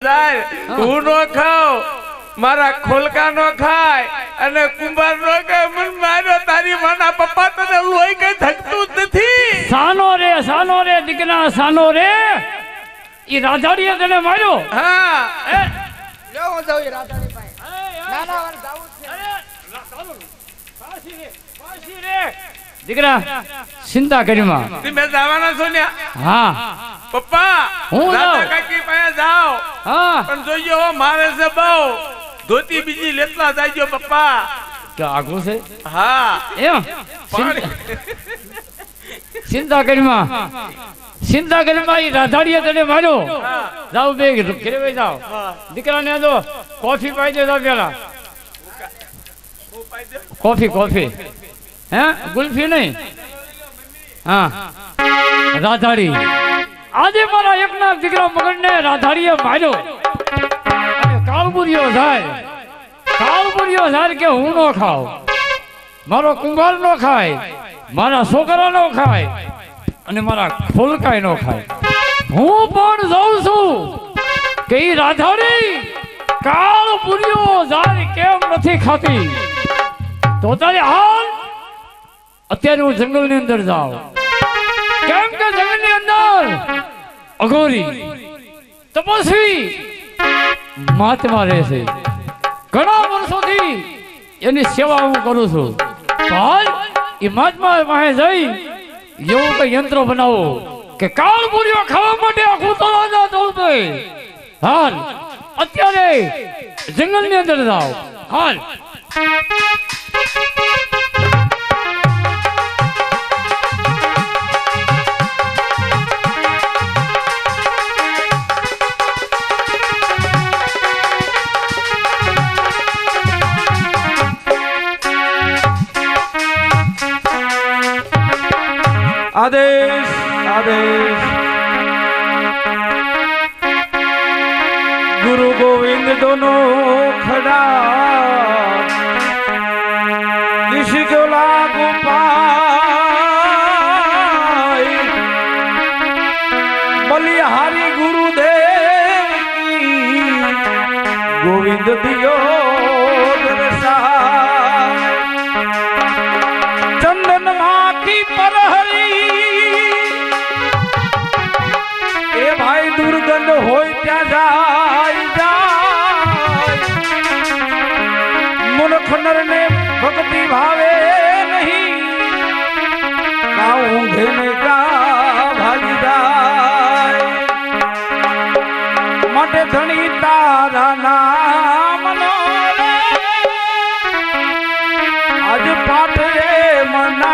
હું નો ખાવ, મારા ખોલકા નો ખાય અને કુંભાર નો ખાય. મન માર્યો તારી માના પપ્પા તને લોહી કઈ થકતું જ નથી. સાનો રે દીકરા સાનો રે. ઈ રાધાડીએ તને માર્યો. હા જો હું જાઉં એ રાધાડી પાસે. ના ના વાર જાવું છે. પાછી રે દીકરા ચિંતા કરીમાં. તમે જવાના છો ને? હા પપ્પા હું રાધા જાઉં. કાકી પાસે જાઓ. હા પણ જોજો હો, મારે છે બહુ ધોતી બીજી લેતલા જાજો પપ્પા. કે આગળ છે હા એમ ચિંતા કરીમાં ઈ રાધાડીએ તને માર્યો. જાવ બે ઘરે વઈ જાવ. દીકરાને દો કોફી પાઈ દે. જાવ પેલા કોફી હે ગુલ્ફી નહીં. હા રાધાડી આજે મારા એકના દીકરા મગનને રાધાડીએ માર્યો. અને કાળબુરિયો જાય કે હું નો ખાવ, મારો કુંભાર નો ખાય, મારા છોકરા નો ખાય અને મારા ખોલકાય નો ખાય. હું પણ જાઉં છું કે ઈ રાધાડી કાળબુરિયો જાય કેમ નથી ખાતી. તો તારે હાલ અત્યારે હું જંગલની અંદર જાઉં. કેમ કે જંગલની અંદર અઘોરી તપસ્વી મહાત્મા રહે છે. ઘણા વર્ષોથી એની સેવા હું કરું છું. હાલ એ મહાત્મા પાસે જઈ એવું કઈ યંત્ર બનાવો કે કાળબુરિયો ખાવા માટે આખું તળાજા દોડે. હાલ અત્યારે જંગલની અંદર જાઓ. હાલ આદેશ ગુરુ ગોવિંદ દોનો ખડા किसी को लागू पाई बलिहारी गुरुदेव की गोविंद दियो चंदन माँ की परहरी ए भाई दुर्गंध होय त्या जाय मूर्ख नर ने भक्ति भावे नहीं ऊंधे ने का भागी जाय मटे धनी तारा नाम नो रे आज पाठ रे मना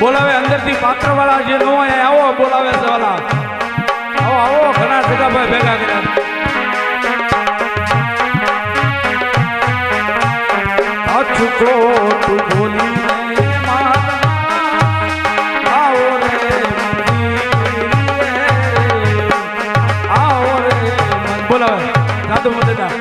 બોલાવે અંદરથી પાત્ર વાળા જે નો આવો બોલાવે છે વાળા આવો ઘણા સગા ભાઈ ભેગા કર્યા અચુકો તું બોલી બોલાવે દાદુ મોદેદા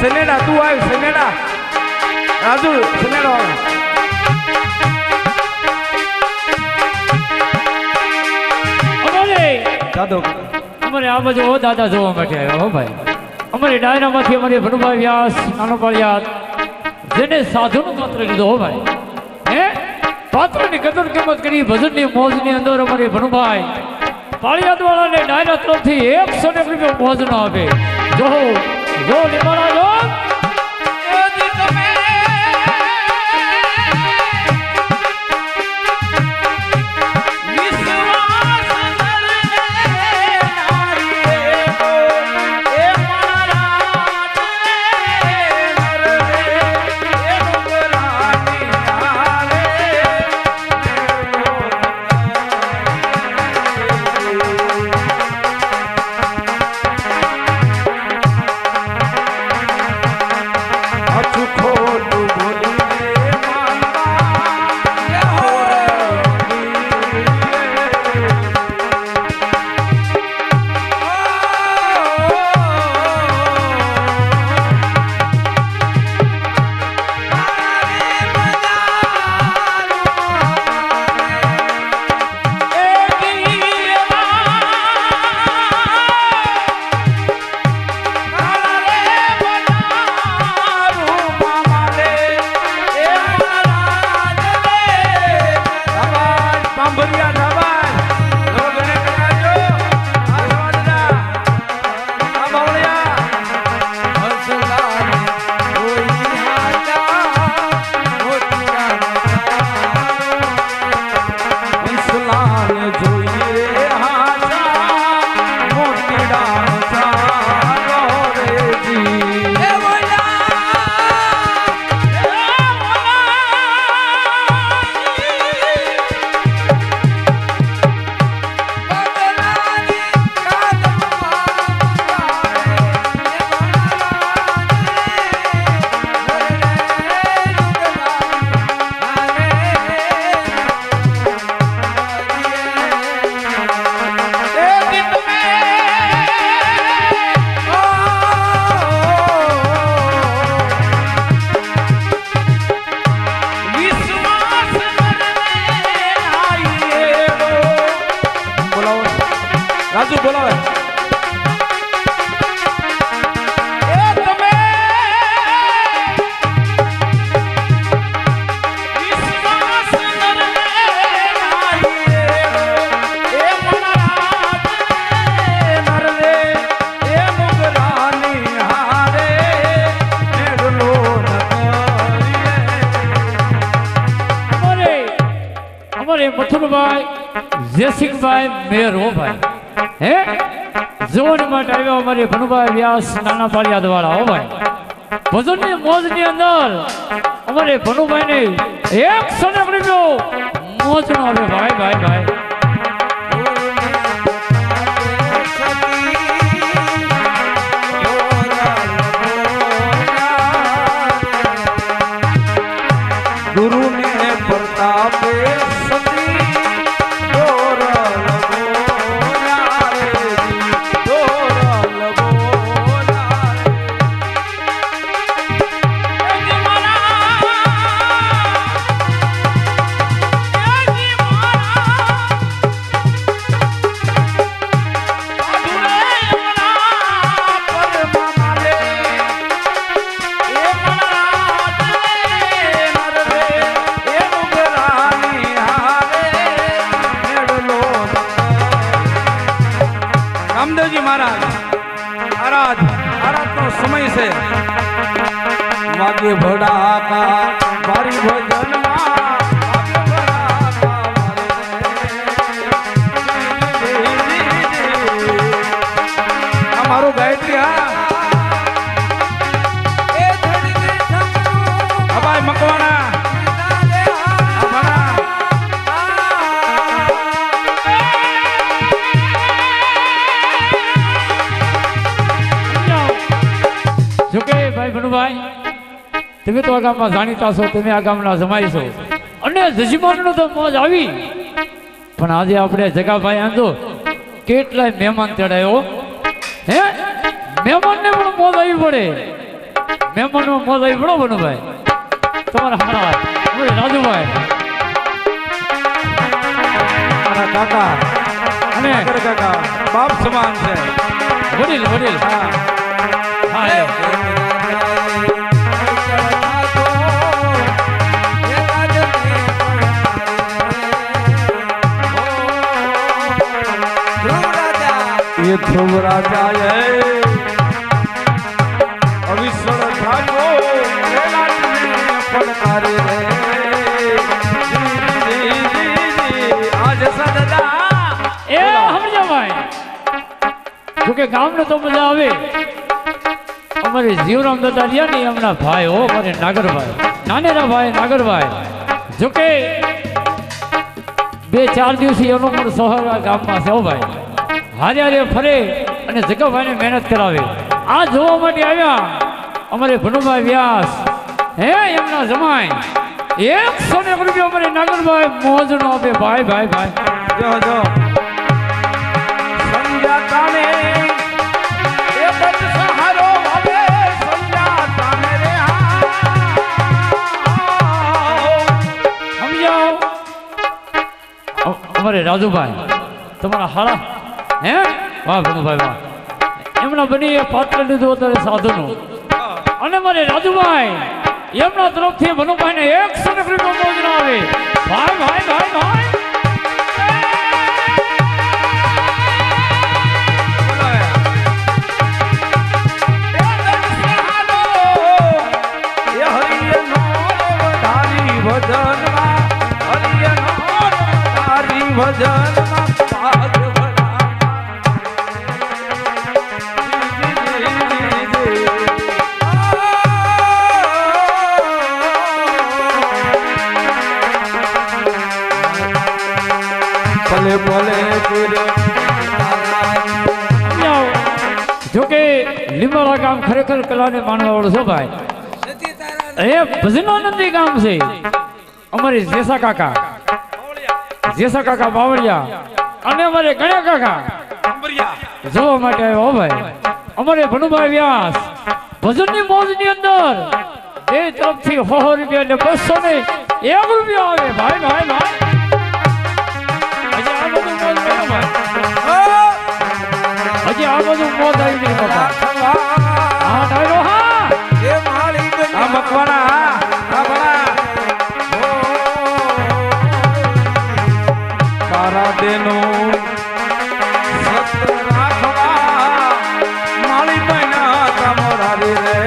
સનેડા તું આવ સનેડા રાજુ સનેડો અમારે દાદો અમારે આ બાજુ દાદા જોવા માટે આવ્યો હો ભાઈ. અમારી ડાયરામાંથી અમારી ભનુભાઈ વ્યાસ નાનો પાળિયાદ જેને સાધુનું પાત્ર લીધો હો ભાઈ હે પાત્રની કદર કિંમત કરી ભજનની મોજની અંદર અમારી ભનુભાઈ પાળિયાદ વાળાને ડાયરા તરફથી 101 રૂપિયા મોજનો આપે જો નિમાણા જો મથુરભાઈ જયસિંહભાઈ મેર હો ભાઈ હે જોવાની માટે આવ્યા અમારી ભનુભાઈ વ્યાસ નાના પાળિયાદ વાળા હો ભાઈ ભજનની મોજની અંદર અમારે ભનુભાઈ ને 101 રૂપિયો મોજ નો આવે ભાઈ गुरु ने प्रतापे रामदेवजी महाराज आराध नो समय से वागे भड़ा का बारी भजन हमारो गायत्री हवाई मकवाना ભાઈ તમે તો આ ગામમાં જાણીતા છો, તમે આ ગામના જમાઈ છો અને જજમાનનો તો મોજ આવી, પણ આજે આપણે જગાભાઈ આંધો કેટલાય મહેમાન તેડાયો હે, મહેમાનને પણ મોજ આવી પડે, મહેમાનમાં મોજ આવી પડો બનુભાઈ તમારા હારા રાજુભાઈ મારા કાકા અને કાકા બાપ સમાન છે, વડીલ હા ये ध्रुव राजा अविश्वर ठाको पड़तारे आज सदा એ સમજો ભાઈ જોકે ગામને તો મજા આવે અમારે જીવરામ દાદા રહ્યા ને એમના ભાઈ હો મારે નાગરભાઈ નાનેરા ભાઈ નાગરભાઈ જોકે 2-4 દિવસથી એનો પણ સહારા ગામમાં છે હો ભાઈ હારે હારે ફરે અને જગાભાઈને મહેનત કરાવે આ જોવા માટે આવ્યા અમારે ભનુભાઈ વ્યાસ હે એમના જમાઈ 100 રૂપિયા અમારે નાગરભાઈ મોજનો આપે ભાઈ ભાઈ ભાઈ જો જો સંજાતાને એક જ સહારો આવે સંજાતાને રે સમજાવ અમારે રાજુભાઈ તમારા હારા હે વાહ ભનુભાઈ વાહ એમના બની પાત્ર લીધું અત્યારે સાધુનું અને મારે રાજુભાઈ એમના તરફથી ભનુભાઈને 100 રૂપિયા મોજનો આવે ભાઈ ભાઈ ભાઈ ભાઈ જોકે લીંબાળા ગામ ખરેખર કલાને માનવા વાળું છે ભાઈ એ ભજનાનંદી ગામ છે અમારી જેસા કાકા બાવળિયા અને અમારે ગણ્યા કાકા જોવા માટે આવ્યો હો ભાઈ અમારે ભનુભાઈ વ્યાસ ભજનની મોજની અંદર બે તરફથી 100 રૂપિયા એટલે 201 રૂપિયા આવે ભાઈ ભાઈ ભાઈ હજી આ બધું મોજ આવી ગઈ બાપા હા ડાયરો હા એ માળી આ મકવાણા હા ભણા તારા દેનો સત રાખવા માળી મહિના તમરારી રે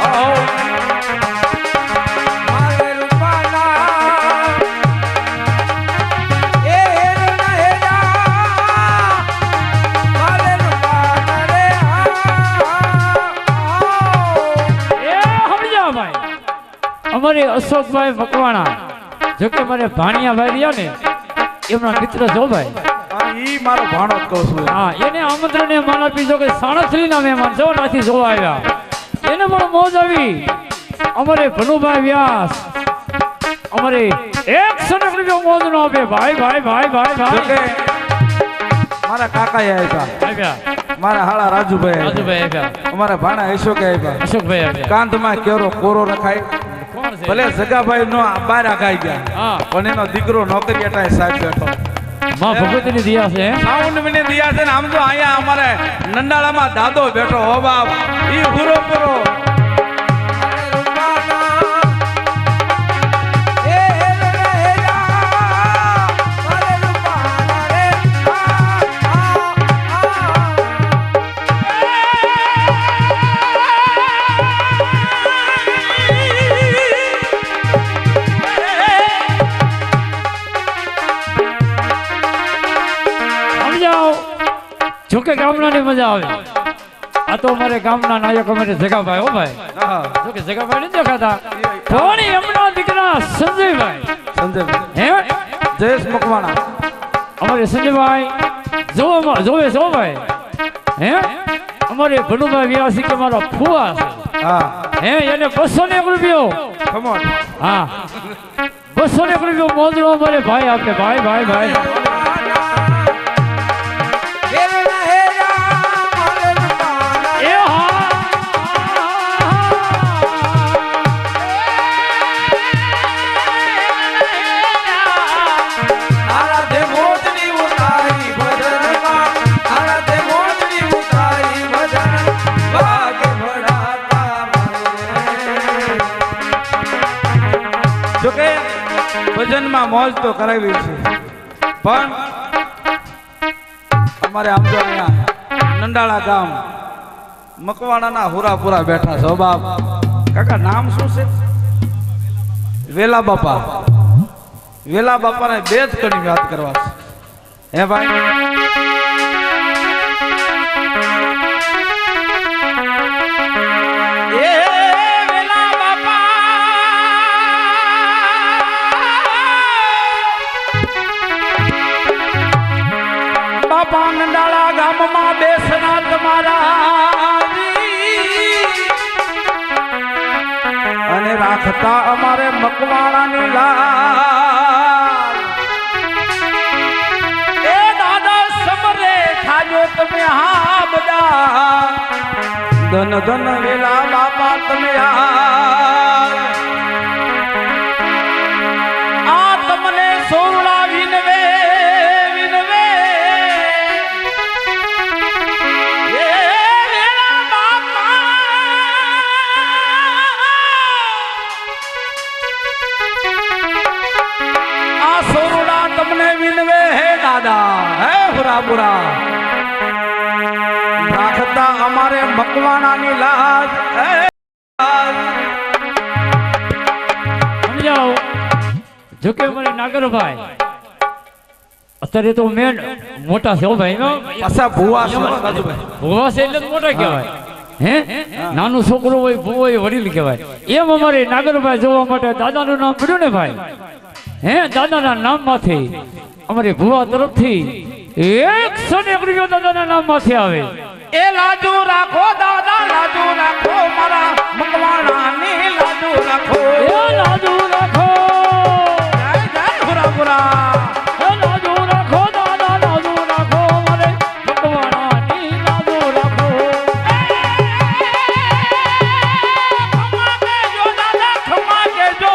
આવ મારે રૂપાના એ હેરના હેરા મારે રૂપાના રે એ સમજા ભાઈ અમારે અશોકભાઈ મકવાણા જોકે મારે ભાણિયાભાઈ રહ્યા ને એમના મિત્ર જો ભાઈ ઈ મારો ભાણો જ કહું છું હા એને આમંત્રણ એ માન આપી જો કે સાણસરીના મહેમાન જો નાથી જોવા આવ્યા એને પણ મોજ આવી અમારે ભનુભાઈ વ્યાસ અમારે 100 રૂપિયા મોજનો આપે ભાઈ ભાઈ ભાઈ ભાઈ ભાઈ જોકે મારા કાકાએ આવ્યા મારા હાળા રાજુભાઈ રાજુભાઈ આવ્યા અમારા ભાણા અશોકે આવ્યા અશોકભાઈ આવ્યા કાંધમાં કેરો કોરો રખાય કોણ છે ભલે સગાભાઈ નો બાર આગાઈ ગયા હા પણ એનો દીકરો નોકરિયાટાએ સાહેબ બેઠો માં ભગવતીની દિયા છે સાઉન્ડ મને દિયા છે ને આમ તો અહીંયા અમારે નંડાળામાં દાદો બેઠો હો બાપ ઈ પૂરો પૂરો જોકે ગામડાની મજા આવે આ તો અમારે ગામના નાયક અમારે જગાભાઈ હો ભાઈ જોકે જગાભાઈ નથી દેખાતા પણ એમના દીકરા સંજયભાઈ હે જયેશ મકવાણા અમારે સંજયભાઈ જોવે છો ભાઈ હે અમારે ભનુભાઈ વ્યાસી કે મારા ફુવા છે હા હે એને 201 રૂપિયો કમ ઓન હા 201 રૂપિયો મોજનો અમારે ભાઈ આપે ભાઈ ભાઈ ભાઈ ભજનમાં મોજ તો કરાવી છે, પણ અમારે આમ તો અહીંયા નંડાળા ગામ મકવાણાના હુરાપુરા બેઠા છો બાપ. કાકા નામ શું છે? વેલા બાપા. વેલા બાપાને બે જ કડી યાદ કરવા છે. હે ભાઈ, નંડાળા ગામમાં બેસના તમારા અને રાખતા અમારે મકવાણાની લાલ. એ દાદા સમરે ખાજો તમે હા બધા ધન ધન વેલા બાપા તમે આ તમને સોરડા વિનવે વિનવે એ વેલા બાપા આ સોરડા તમને વિનવે હે દાદા હે હુરાપુરા રાખતા અમારે મકવાણાની લાજ. સમજાવો જો કે મને નાગરભાઈ અત્યારે તો મેન મોટા છે હો ભાઈ પાછા ભુવા છે રાજુભાઈ. ભુવા છે એટલે જ મોટા કહેવાય. હે નાનું છોકરું હોય ભૂવો હોય વડીલ કહેવાય. એમ અમારે નાગરભાઈ જોવા માટે દાદાનું નામ પડ્યું ને ભાઈ. હે દાદાના નામમાંથી અમારે ભુવા તરફથી 101 રૂપિયો દાદાના નામમાંથી આવે. એ લાજુ રાખો દાદા, લાજુ રાખો મારા મકવાણાની લાજુ રાખો. એ લાજુ રાખો જય જય હુરાપુરા. એ લાજુ રાખો દાદા, લાજુ રાખો અમારે ભગવાનાની લાજુ રાખો. ખમા કેજો દાદા, ખમા કેજો.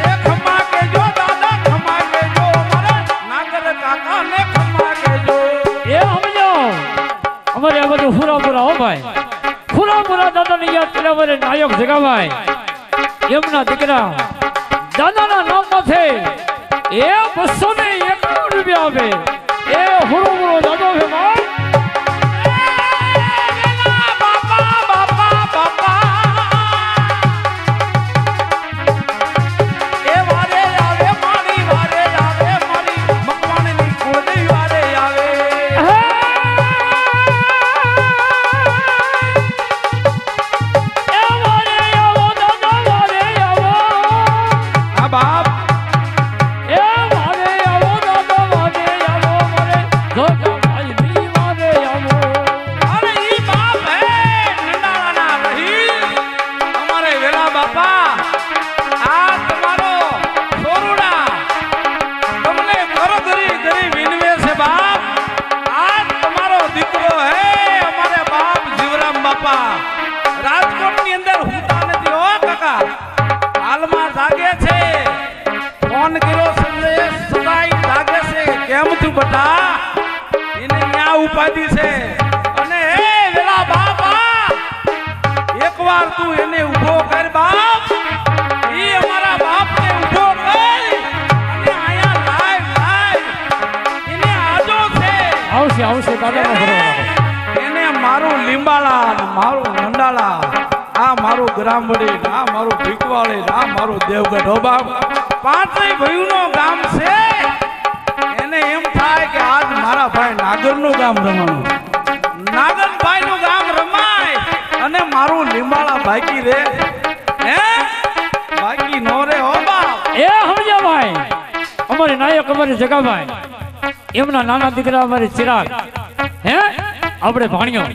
એ ખમા કેજો દાદા, ખમા કેજો મારા નાગર કાકાને ખમા કેજો. એ સમજો અમારે આ બધું હુરાપુરા હો ભાઈ. હુરાપુરા દાદાને યાદ કર્યા અમારે નાયક જગાભાઈ એમના દીકરા દાદાના નામમાંથી એ 251 રૂપિયા આપે. એ હુરાપુરો દાદો છે ભાઈ. બાપા બાપા બાપા. એ વારે આવે મારી, વારે આવે મારી મકવાણની કુળદેવી વારે આવે. એ વારે આવો દાદા, વારે આવો. હા બાપ. એ વારે આવો દાદા, વારે આવો મારે જગાભાઈની વારે આવો. અરે ઈ બાપ હે નંદાળાના રહી અમારે વેલા બાપા. આ તમારો સોરુડા તમને ઘરી ઘરી વિનવે છે બાપ. આ તમારો દીકરો હે અમારે બાપ જીવરામ બાપા. રાજકોટની અંદર હુતા નથી હો કાકા, હાલમાં જાગે છે. ફોન કર્યો સંદેશ સદાય જાગે છે. કેમ તું બટા? એને ન્યા ઉપાધિ છે. અને હે વેલા બાપા, એકવાર તું એને ઊભો કર બાપ. ઈ અમારા બાપને ઊભો કર અને આયા લાઈવ એને આજો છે. આવશે આવશે દાદાનો ભરો રાખો. એને મારું લીંબાળા ને મારું નંડાળા, આ મારું ગ્રામવડી, આ મારું ભીકવાળી, આ મારું દેવગઢ હો બાપ. પાંચેય ભાઈઓનો ગામ છે. એને એમ થાય કે આજ મારા ભાઈ નાગરનું ગામ રમવાનું, નાગરભાઈનું ગામ રમાય અને મારું લીંબાળા બાકી રે. હે બાકી નો રે હો બાપ. એ સમજ્યા ભાઈ અમારે નાયક અમારે જગાભાઈ એમના નાના દીકરા અમારે ચિરાગ હે આપણે ભાણિયો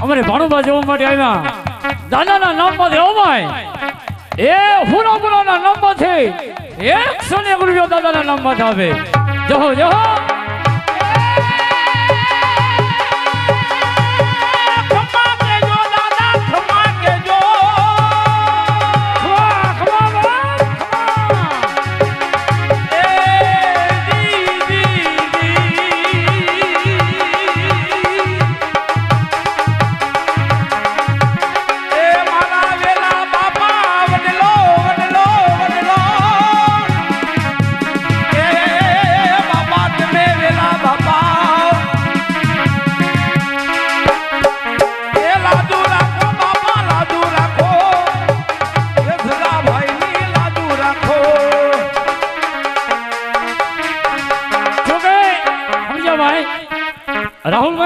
અમારે ભાણુબા જોવા માટે આવ્યા. દાદાના નામમાંથી હો ભાઈ. એ હુરાપુરાના નામમાંથી 101 રૂપિયા દાદાના નામમાંથી આવે. જહો જહો. ખમા કેજો દાદા, ખમા કેજો. ખમા, ખમા બાપ, ખમા. એ જી જી જી. એ મારા વેલા બાપા.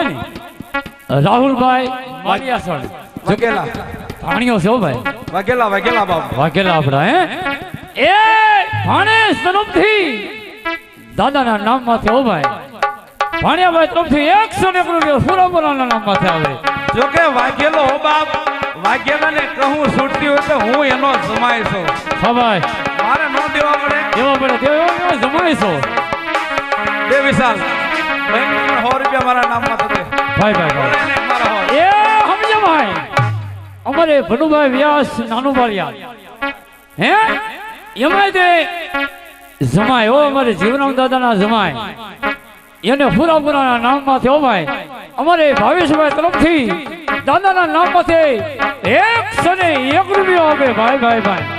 ને રાહુલભાઈ મારિયાસણ વાઘેલા ભાણિયો છો ભાઈ વાઘેલા વાઘેલા બાપ વાઘેલા આપણા હે એ ભાણેજ તરફથી દાદાના નામમાંથી હો ભાઈ ભાણિયાભાઈ તરફથી 101 રૂપિયા સુરાપુરાના નામમાંથી આવે જોકે વાઘેલો હો બાપ વાઘેલાને કહું છૂટતી હોય તો હું એનો જમાય છું હા ભાઈ મારે ન દેવા પડે દેવા પડે દેવા જમાય છો બે વિશાલ 100 રૂપિયા મારા નામમાં થશે ભાઈ ભાઈ ભાઈ એને મારા હોય એ સમજો ભાઈ અમારે ભનુભાઈ વ્યાસ નાનું બાળિયા હે એમાં તે જમાય હો અમારે જીવરામ દાદાના જમાય એને પુરાપુરાના નામમાંથી હો ભાઈ અમારે ભાવેશભાઈ તરફથી દાદાના નામમાંથી 101 રૂપિયો આપે ભાઈ ભાઈ ભાઈ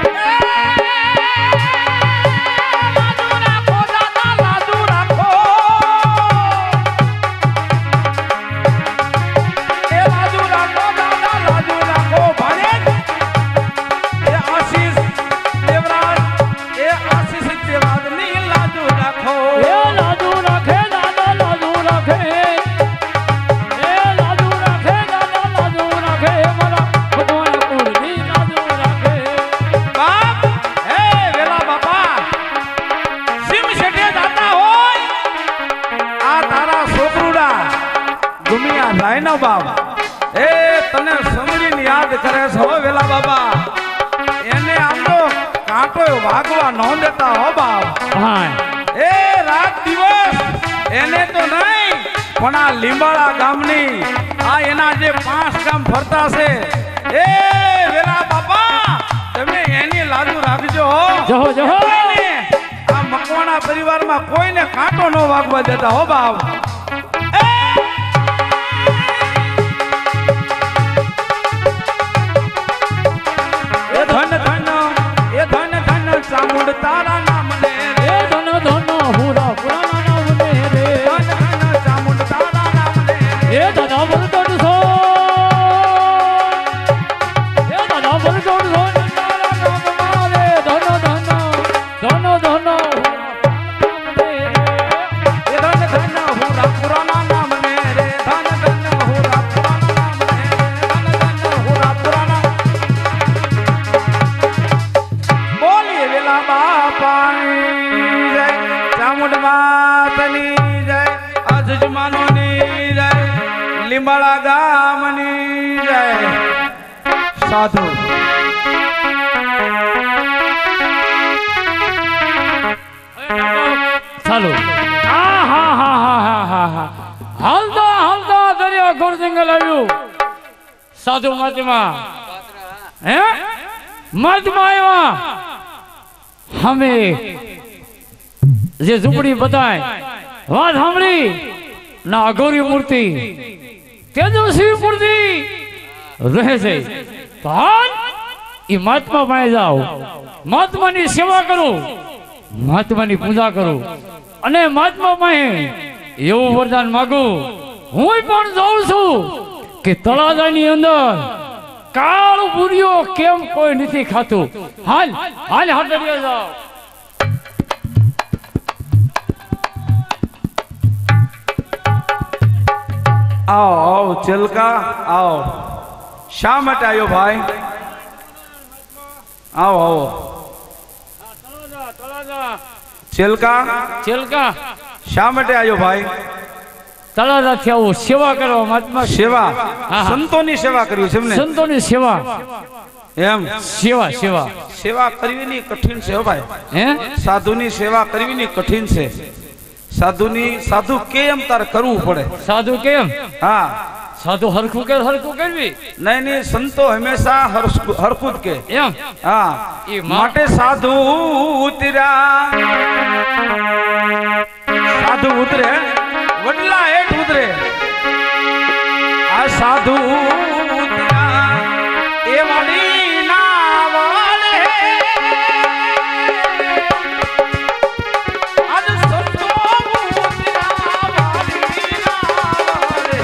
બાપ એ તને સમજીને યાદ કરે છે હો વેલા બાબા એને આમ તો કાંટો વાગવા ન દેતા હો બાપ હા એ રાત દિવસ એને તો નહીં પણ આ લીંબાળા ગામની આ એના જે 5 ગામ ફરતા છે એ વેલા બાપા તમે એની લાજુ રાખજો હો જહો જહો આ મકવાણા પરિવારમાં કોઈને કાંટો ન વાગવા દેતા હો બાપ ચામુંડ તારા નામ લે એ ધન ધન હુરા પુરાના નામ લે રે ધન ધન ચામુંડ તારા નામ લે એ દાદા બરતોડ છો એ દાદા બરતોડ છો તારા નામ મારે ધન ધન ધન ધન એ ધન ધન હુરા પુરાના નામ લે રે ધન ધન હુરા પુરાના નામ લે ધન ધન હુરા પુરાના બોલીએ વેલા બાપાની જય ચામુંડ માતની જય અજમાનોની જય લીંબાળા ગામની જય સાધુ ચાલો હા હા હા હા હા હા હા હાલતા હાલતા દરિયા ઘોર જંગલ આવ્યું સાધુ મહાત્મા હે મહાત્મા આવ્યા અમે જે ઝૂંપડી બતાય વાત સાંભળી ના અઘોરી મૂર્તિ તેજસ્વી મૂર્તિ રહે છે તો હાલ એ મહાત્મા પાસે જાઓ મહાત્માની સેવા કરો મહાત્માની પૂજા કરો અને મહાત્મા પાસે એવું વરદાન માંગુ હું પણ જાઉં છું કે તળાજાની અંદર કાળ બુરીઓ કેમ કોઈ નથી ખાતું હાલ હાલ હાટડિયા જાઓ આવો આવો ચલકા આવો શા માટે આવ્યો ભાઈ આવો આવો ચલકા ચેલકા શા માટે આવ્યો ભાઈ તળાજાથી આવું સેવા કરવા મહાત્મા સેવા હા. સંતોની સેવા કરવી છે એમને સંતોની સેવા એમ સેવા સેવા સેવા કરવીની કઠિન છે હો ભાઈ હે સાધુની સેવા કરવીની કઠિન છે સાધુ કેમ તારે કરવું પડે સાધુ કેમ હા સાધુ હરખું કરવી નહીં નહીં સંતો હંમેશા હરખું જ કે એમ હા એ માટે સાધુ ઉતરે વડલા હેઠ ઉતરે આ સાધુ ઉતર્યા એ વાળી ના વાળે આજ સંતો ઉતર્યા વાળી ના વાળે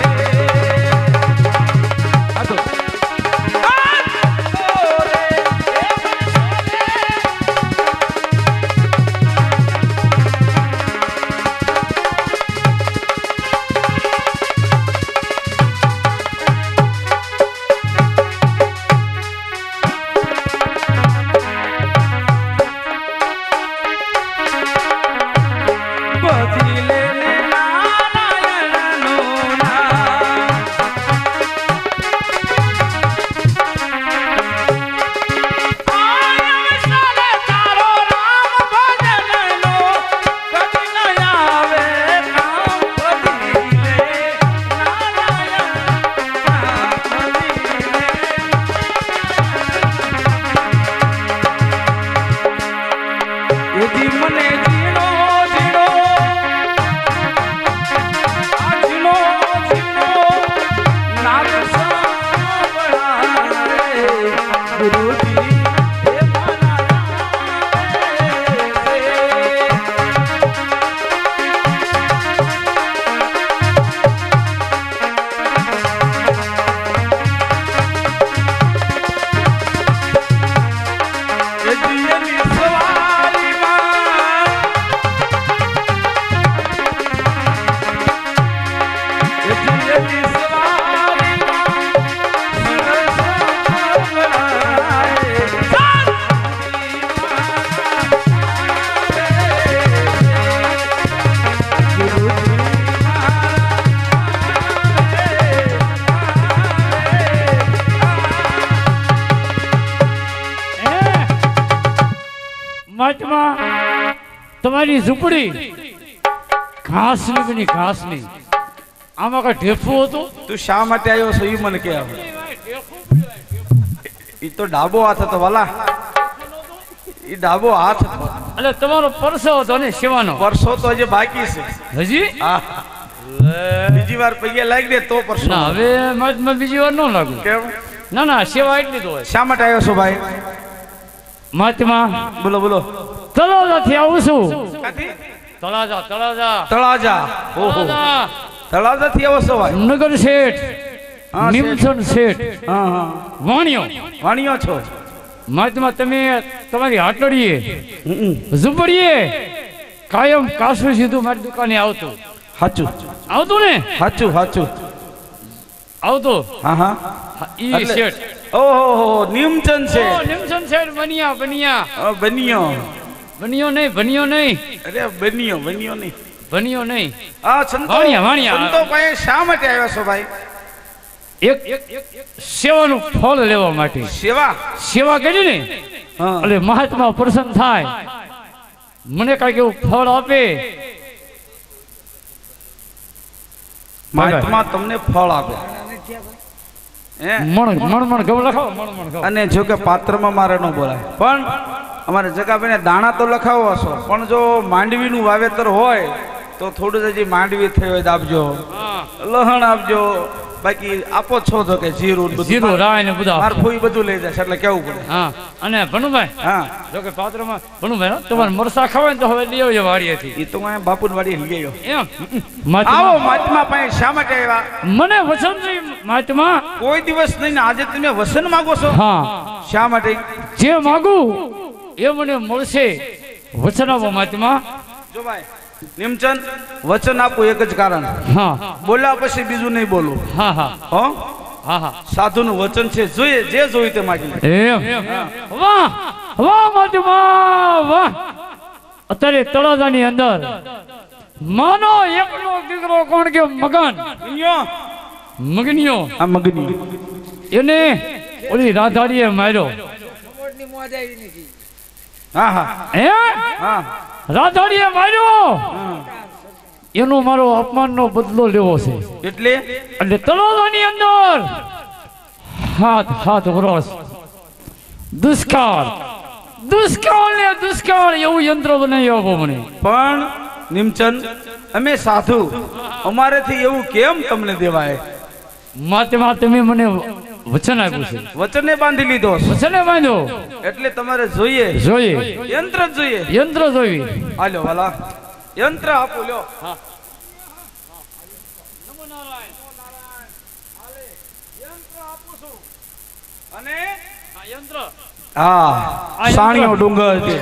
આજો મહાત્મા તમારી ઝૂંપડી ઘાસની બની ઘાસની આમાં કઈ ઢેફું હતું તું શા માટે આવ્યો છો એ મને કે એ તો ડાબો હાથ હતો વાલા એ ડાબો હાથ હતો એટલે તમારો પરસો હતો ને સેવાનો પરસો તો હજી બાકી છે હજી હા બીજી વાર પગે લાગી દે તો પરસો ના હવે મહાત્મા બીજી વાર ન લાગુ કેમ ના ના સેવા એટલી તો હોય શા માટે આવ્યો છો ભાઈ મહાત્મા બોલો બોલો તળાજાથી આવું છું ક્યાંથી? તળાજા તળાજા તળાજા ઓહો તળાજા તળાજાથી આવો છો ભાઈ નગર શેઠ હા, નિમસન શેઠ હા હા વાણિયો વાણિયો છો મહાત્મા તમે તમારી હાટડીએ હમ. ઝૂંપડીએ કાયમ કાસુ સીધું મારી દુકાને આવતું સાચું આવતું ને સાચું સાચું આવતું હા હા ઈ એટલે- શેઠ ઓહો નિમચંદ છે ઓ નિમસન શેઠ બનિયા બનિયા બનિયો બનિયો નહીં બનિયો નહીં અરે બનિયો બનિયો નહીં બનિયો નહીં આ સંતો વાણિયા, વાણિયા. સંતો પાસે શા માટે આવ્યા છો ભાઈ એક સેવાનું ફળ લેવા માટે સેવા સેવા કરી ને હા એટલે મહાત્મા પ્રસન્ન થાય મને કાંઈક એવું ફળ આપે મહાત્મા તમને ફળ આપે હે મણ ઘઉં લખાવો મણ ઘઉં અને જો કે પાત્રમાં મારે ન બોલાય પણ અમારે જગાભાઈને દાણા તો લખાવો હશો પણ જો માંડવીનું વાવેતર હોય તો થોડું જ હજી માંડવી થઈ હોય તો આપજો હા લહણ આપજો બાકી આપો છો તો કે જીરું ને બધું. જીરું રાય ને બધા માર ફૂઈ બધું લઈ જશે એટલે કેવું પડે હા અને ભણુભાઈ હા જો કે પાત્રમાં ભણુભાઈ હો, તમારે મરસા ખાવાય ને તો હવે લઈ આવજો વાડીએથી એ તો હું બાપુ વાડી લઈ ગયો એમ આવો મહાત્મા મહાત્મા પાસે શા માટે આવ્યા મને વચન છે મહાત્મા કોઈ દિવસ નહીં ને આજે તમે વસન માંગો છો હા શા માટે જે માગું એ મને મળશે વચન આપો મહાત્મા જો ભાઈ નિમચંદ વચન આપું એક જ કારણ હા બોલ્યા પછી બીજું નહીં બોલું હા હા હો હા હા સાધુનું વચન છે જોઈએ જે જોયું તે માગી લે. એમ વાહ વાહ મહાત્મા વાહ અત્યારે તળાજાની અંદર માનો એકનો દીકરો કોણ કે મગન અહીંયા મગનિયો આ મગની એને ઓલી રાધાડીએ માર્યો કમોડની મોજ આવી નથી. હા હા હે હા રાધાડીએ માર્યો એનો મારો અપમાનનો બદલો લેવો છે એટલે એટલે તળાજાની અંદર હાથ હાથ વરસ દુષ્કાળ દુષ્કાળ ને દુષ્કાળ એવું યંત્ર બનાવી આપો મને પણ નિમચંદ અમે સાધુ અમારેથી એવું કેમ તમને દેવાય મહાત્મા તમે મને વચન આપ્યું છે વચને બાંધી લીધો છે. વચને બાંધો એટલે તમારે જોઈએ જોઈએ યંત્ર જ જોઈએ યંત્ર જોઈ હાલો વાલા યંત્ર આપો લ્યો અને યંત્ર હા સાણિયો ડુંગર છે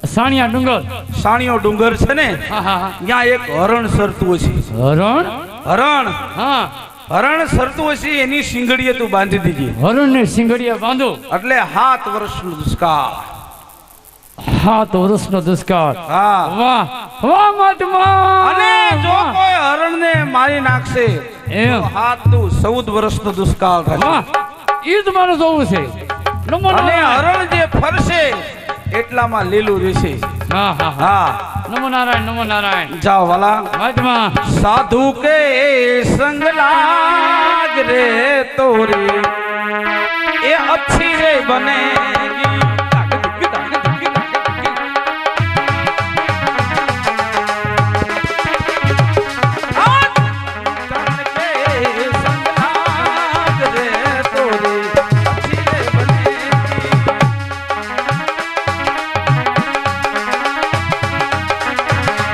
સાણિયા ડુંગર સાણિયો ડુંગર છે ને હા હા હા ત્યાં એક હરણ સરતું છે હરણ હરણ હા હરણ સરતું હશે એની શિંગડીએ તું બાંધી દીધી હરણ ને સિંગડિયા બાંધો એટલે 7 વર્ષનું દુષ્કાળ હાથ વર્ષનો દુષ્કાળ હા વાહ વાહ મહાત્મા અને જો કોઈ હરણને મારી નાખશે એમ તો 14 વર્ષનો દુષ્કાળ થશે વાહ ઈ જ મારે જોવું છે નમો અને નારાયણ હરણ જે ફરશે એટલામાં લીલું રહેશે હા હા હા હા નમો નારાયણ નમો નારાયણ જાઓ વાલા મહાત્મા સાધુ કે સંગ લાગ રે તોરી એ અચ્છી રે બનેગી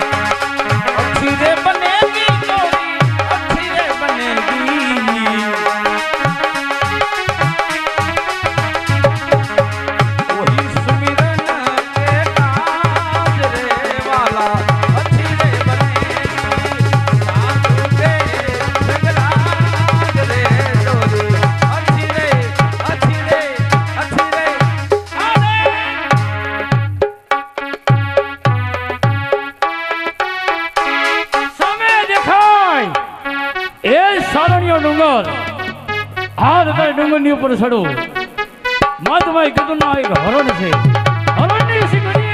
अच्छी रे बनेगी तोरी अच्छी रे बनेगी वही सुमिरन के काज रे वाला अच्छी रे बनेगी साधु के संगलाग रे तोरी अच्छी रे अच्छी रे अच्छी रे સામે દેખાય એ સારણિયો ડુંગર હાથ તારે ડુંગરની ઉપર ચડો મહાત્માએ કીધું ના એક હરણ છે હરણની સિંગડી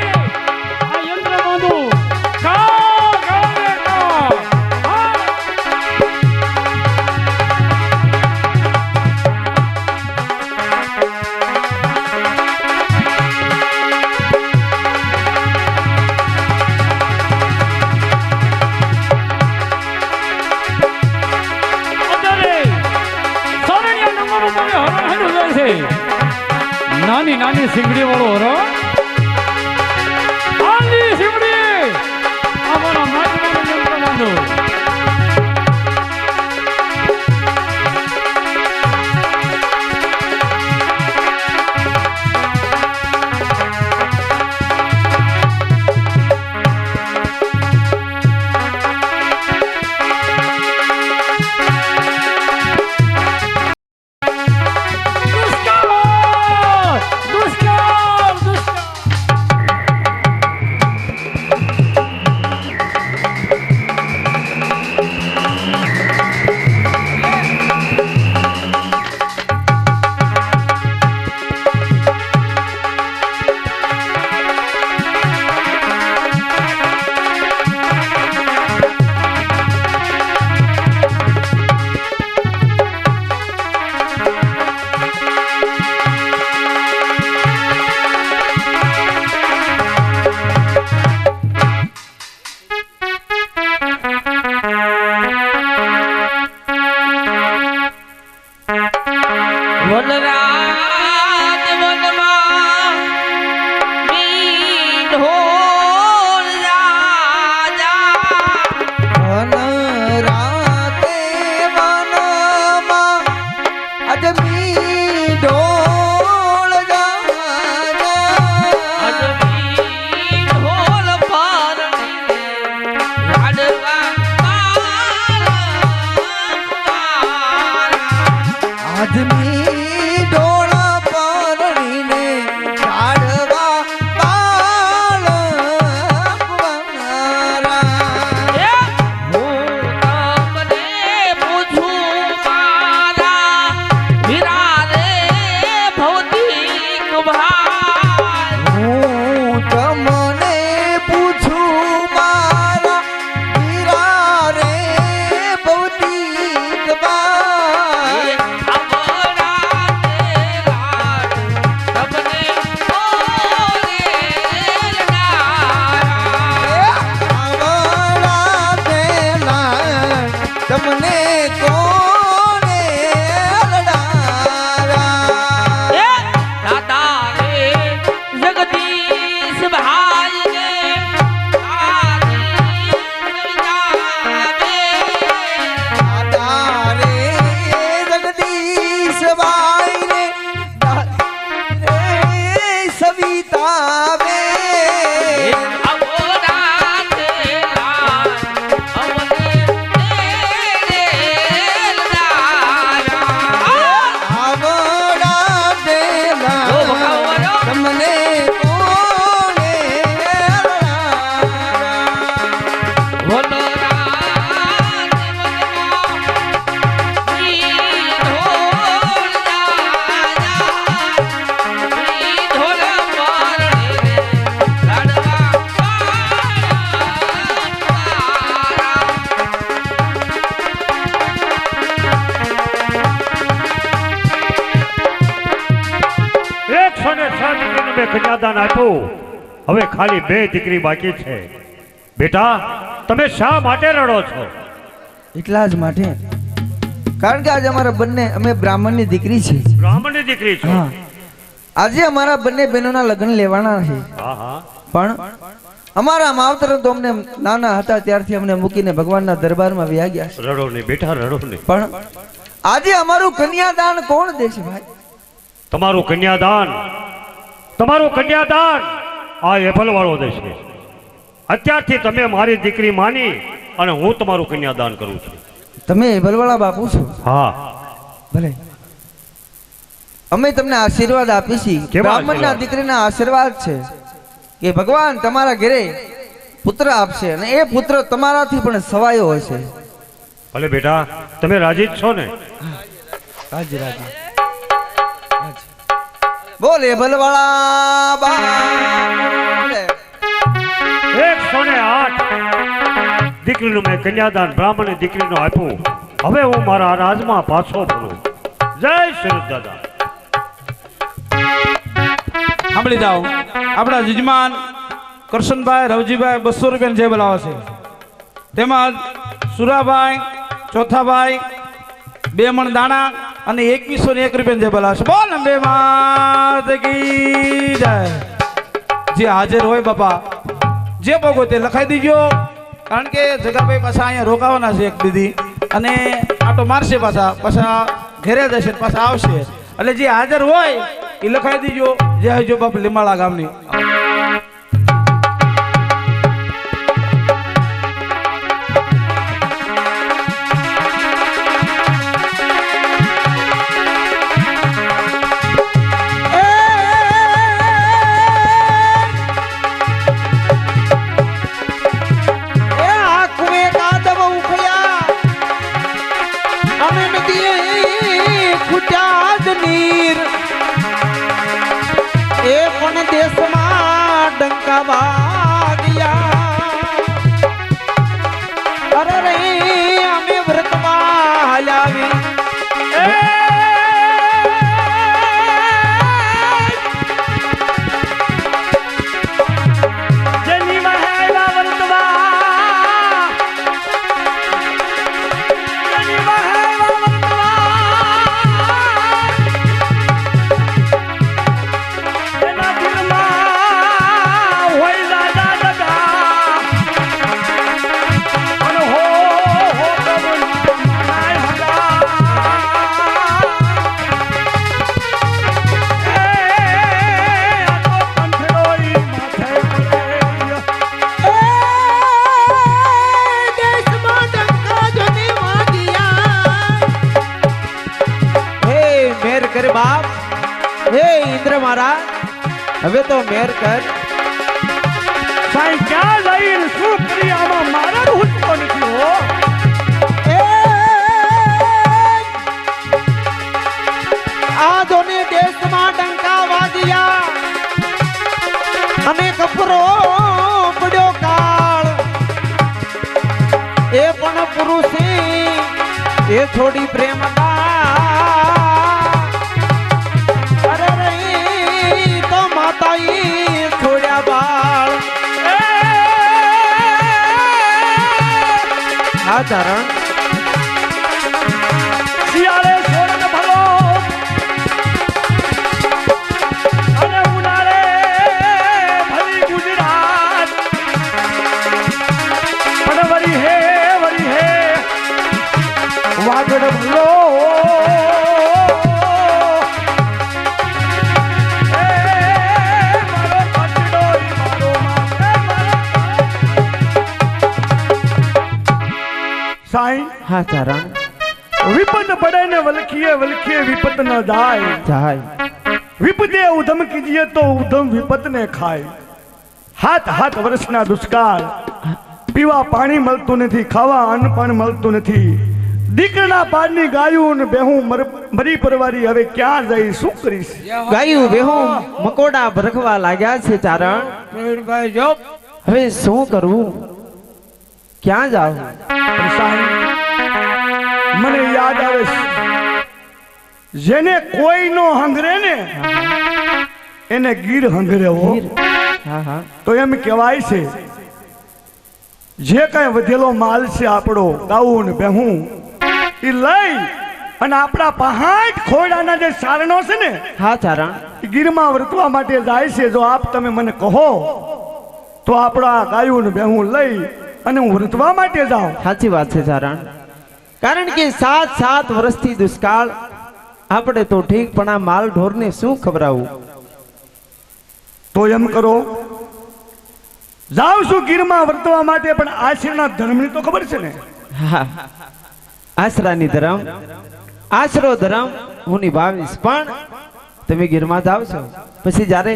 હવે હરણ હેડું જાય છે નાની નાની સિંગડી વાળો હરો આલી સિંગડી અમારા માટીનો મંત્ર બાંધો કન્યાદાન આપ્યું હવે ખાલી 2 દીકરી બાકી છે બેટા તમે શા માટે રડો છો એટલા જ માટે કારણ કે આજે અમારા બંને અમે બ્રાહ્મણની દીકરી છે બ્રાહ્મણની દીકરી છો હા આજે અમારા બંને બહેનોના લગ્ન લેવાના છે હા હા પણ અમારા માવતર તો અમને નાના હતા ત્યારથી અમને મૂકીને ભગવાનના દરબારમાં વ્યા ગયા છે રડો નહીં બેટા રડો નહીં પણ આજે અમારું કન્યાદાન કોણ દેશે ભાઈ તમારું કન્યાદાન આ એપલ વાળો દેશે અત્યારથી તમે મારી દીકરી માની અને હું તમારું કન્યાદાન કરું છું તમે બલવાળા બાપુ છો હા ભલે અમે તમને આશીર્વાદ આપીશી કેવા બ્રાહ્મણના આશીર્વાદ? દીકરીના આશીર્વાદ છે કે ભગવાન તમારા ઘરે પુત્ર આપશે અને એ પુત્ર તમારાથી પણ સવાયો હશે ભલે બેટા તમે રાજી જ છો ને રાજી રાજી બોલે બલવાળા બા 108 દીકરીનું મેં કન્યાદાન બ્રાહ્મણની દીકરીનું આપ્યું હવે હું મારા રાજમાં પાછો ફરું જય શ્રી દાદા સાંભળી જાઓ આપણા જજમાન કરશનભાઈ રવજીભાઈ 200 રૂપિયાની જે બોલાવે છે તેમજ સુરાભાઈ ચોથાભાઈ 2 મણ દાણા અને 2101 રૂપિયા જે બોલાવશે. બોલ અંબે માત કી જય. જે હાજર હોય બાપા જે ભોગો તે લખાઈ દીજો, કારણ કે જગાભાઈ પાછા અહીંયા રોકાવાના છે એક દીદી, અને આટો મારશે પાછા ઘેરે જશે પાછા આવશે, એટલે જે હાજર હોય એ લખાઈ દીજો. જય હજુ બાપ લીમાળા ગામની. દેશમાં ડંકા વાગ્યા, અરે રે અમે વ્રતમાં હલાવી. હવે તો મેર કર. સાઈ ક્યાં લઈને શું કરી? આમાં મારા રૂચતો નથી હો. આ જોને દેશમાં ડંકા વાગ્યા અને કપરો પડ્યો કાળ, એ પણ પુરુષે એ થોડી પ્રેમ છોડ્યા બાળ. હા ચારણ શિયાળે છોડને ભલો અને ઉનાળે ભલી ગુજરાત, પણ વરી હે વાગડ ભલો. સાઈ હા ચારણ વિપત પડે ને વલખીએ વિપત ન જાય. વિપદે ઉધમ કીજીએ તો ઉધમ વિપત ને ખાય. હાથ વર્ષના દુષ્કાળ, પીવા પાણી મળતું નથી, ખાવા અન્ન પણ મળતું નથી. દીકરાના પાડની ગાયું ને બેહું મરી પરવારી, હવે ક્યાં જઈ શું કરીશ? ગાયું બેહું મકોડા ભરખવા લાગ્યા છે ચારણ. હવે શું કરવું, ક્યાં જાવ? મને યાદ આવે છે, જેને કોઈ નો હંગરે ને એને ગીર હંગરે હો. તો એમ કહેવાય છે જે કઈ વધેલો માલ છે આપણો ગાવું ને બેહું એ લઈ અને આપણા પહાટ ખોડાના જે સારણો છે ને, હા ચારણ, ગીરમાં વર્તવા માટે જાય છે. જો આપ તમે મને કહો તો આપણા ગાયું ને બેહું લઈ અને હું વર્તવા માટે જાઉં. સાચી વાત છે ચારણ, કારણ કે 7 વર્ષથી દુષ્કાળ, આપણે તો ઠીક પણ આ માલ ઢોરને શું ખવડાવવું? તો એમ કરો, જાઉં છું ગીરમાં વર્તવા માટે, પણ આશ્રમના ધર્મની તો ખબર છે ને? હા, આશરાની ધર્મ, આશરો ધર્મ હું નિભાવીશ, પણ તમે ગીરમાં જાવ છો પછી જ્યારે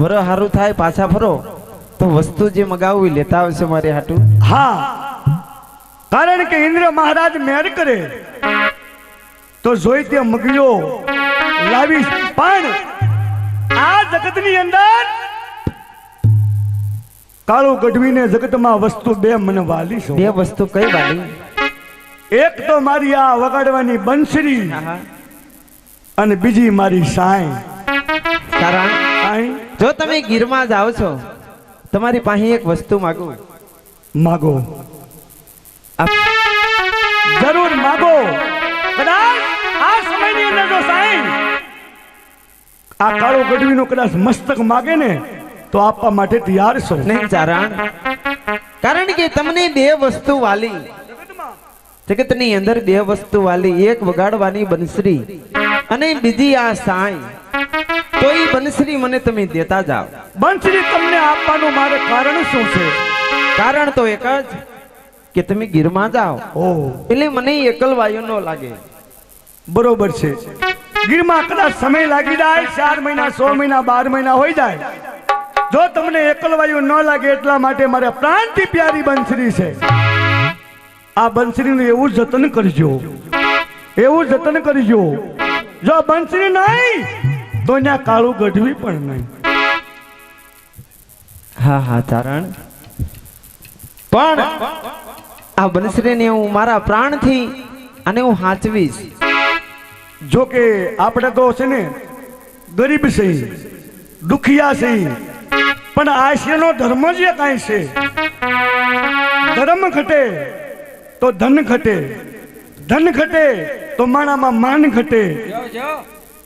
વર હારું થાય પાછા ફરો તો વસ્તુ જે મગાવું એ લેતા આવશે મારે હાટું. હા, કારણ કે ઇન્દ્ર મહારાજ મેર કરે તો જોઈ તે મગજો લાવીશ, પણ આ જગતની અંદર કાળું ગઢવીને જગતમાં વસ્તુ 2 મને વાલી છો. 2 વસ્તુ કઈ વાલી? એક તો મારી આ વગાડવાની બંસરી અને બીજી મારી સાઈ. કારણ જો તમે ગીરમાં જાઓ છો, તમારી પાસે એક વસ્તુ માગું. માગો, જરૂર માગો. કદાચ જો સાઈં આ કાળો ગઢવીનો કદાચ મસ્તક માગે ને તો આપવા માટે તૈયાર છો. નહીં ચારણ, કારણ કે તમને બે વસ્તુ વાલી, જગતની અંદર બે વસ્તુ વાલી, એક વગાડવાની બંસરી અને બીજી આ સાઈ. તો એ બંસરી મને તમે દેતા જાઓ. બંસરી તમને આપવાનું મારે કારણ શું છે? કારણ તો એક જ કે તમે ગીરમાં જાઓ ઓહ, એટલે મને એકલવાયુ ન લાગે. બરોબર છે. ગીરમાં કદાચ સમય લાગી જાય, 4 મહિના 6 મહિના 12 મહિના હોઈ જાય. જો તમને એકલવાયુ ન લાગે એટલા માટે મારે પ્રાણથી પ્યારી બંસરી છે. આ બંસરીનું એવું જતન કરજો, એવું જતન કરજો. જો બંસરી નહીં તો ત્યાં કાળું ગઢવી પણ નહીં. હા હા ચારણ, પણ આ બંસરીને હું મારા પ્રાણથી અને હું હાચવીશ. જો કે આપણે તો છે ને ગરીબ છે, દુખિયા છે, પણ આશ્રયનો ધર્મ જે કાંઈ છે, ધર્મ ઘટે તો ધન ઘટે, ધન ઘટે તો માણામાં માન ઘટે,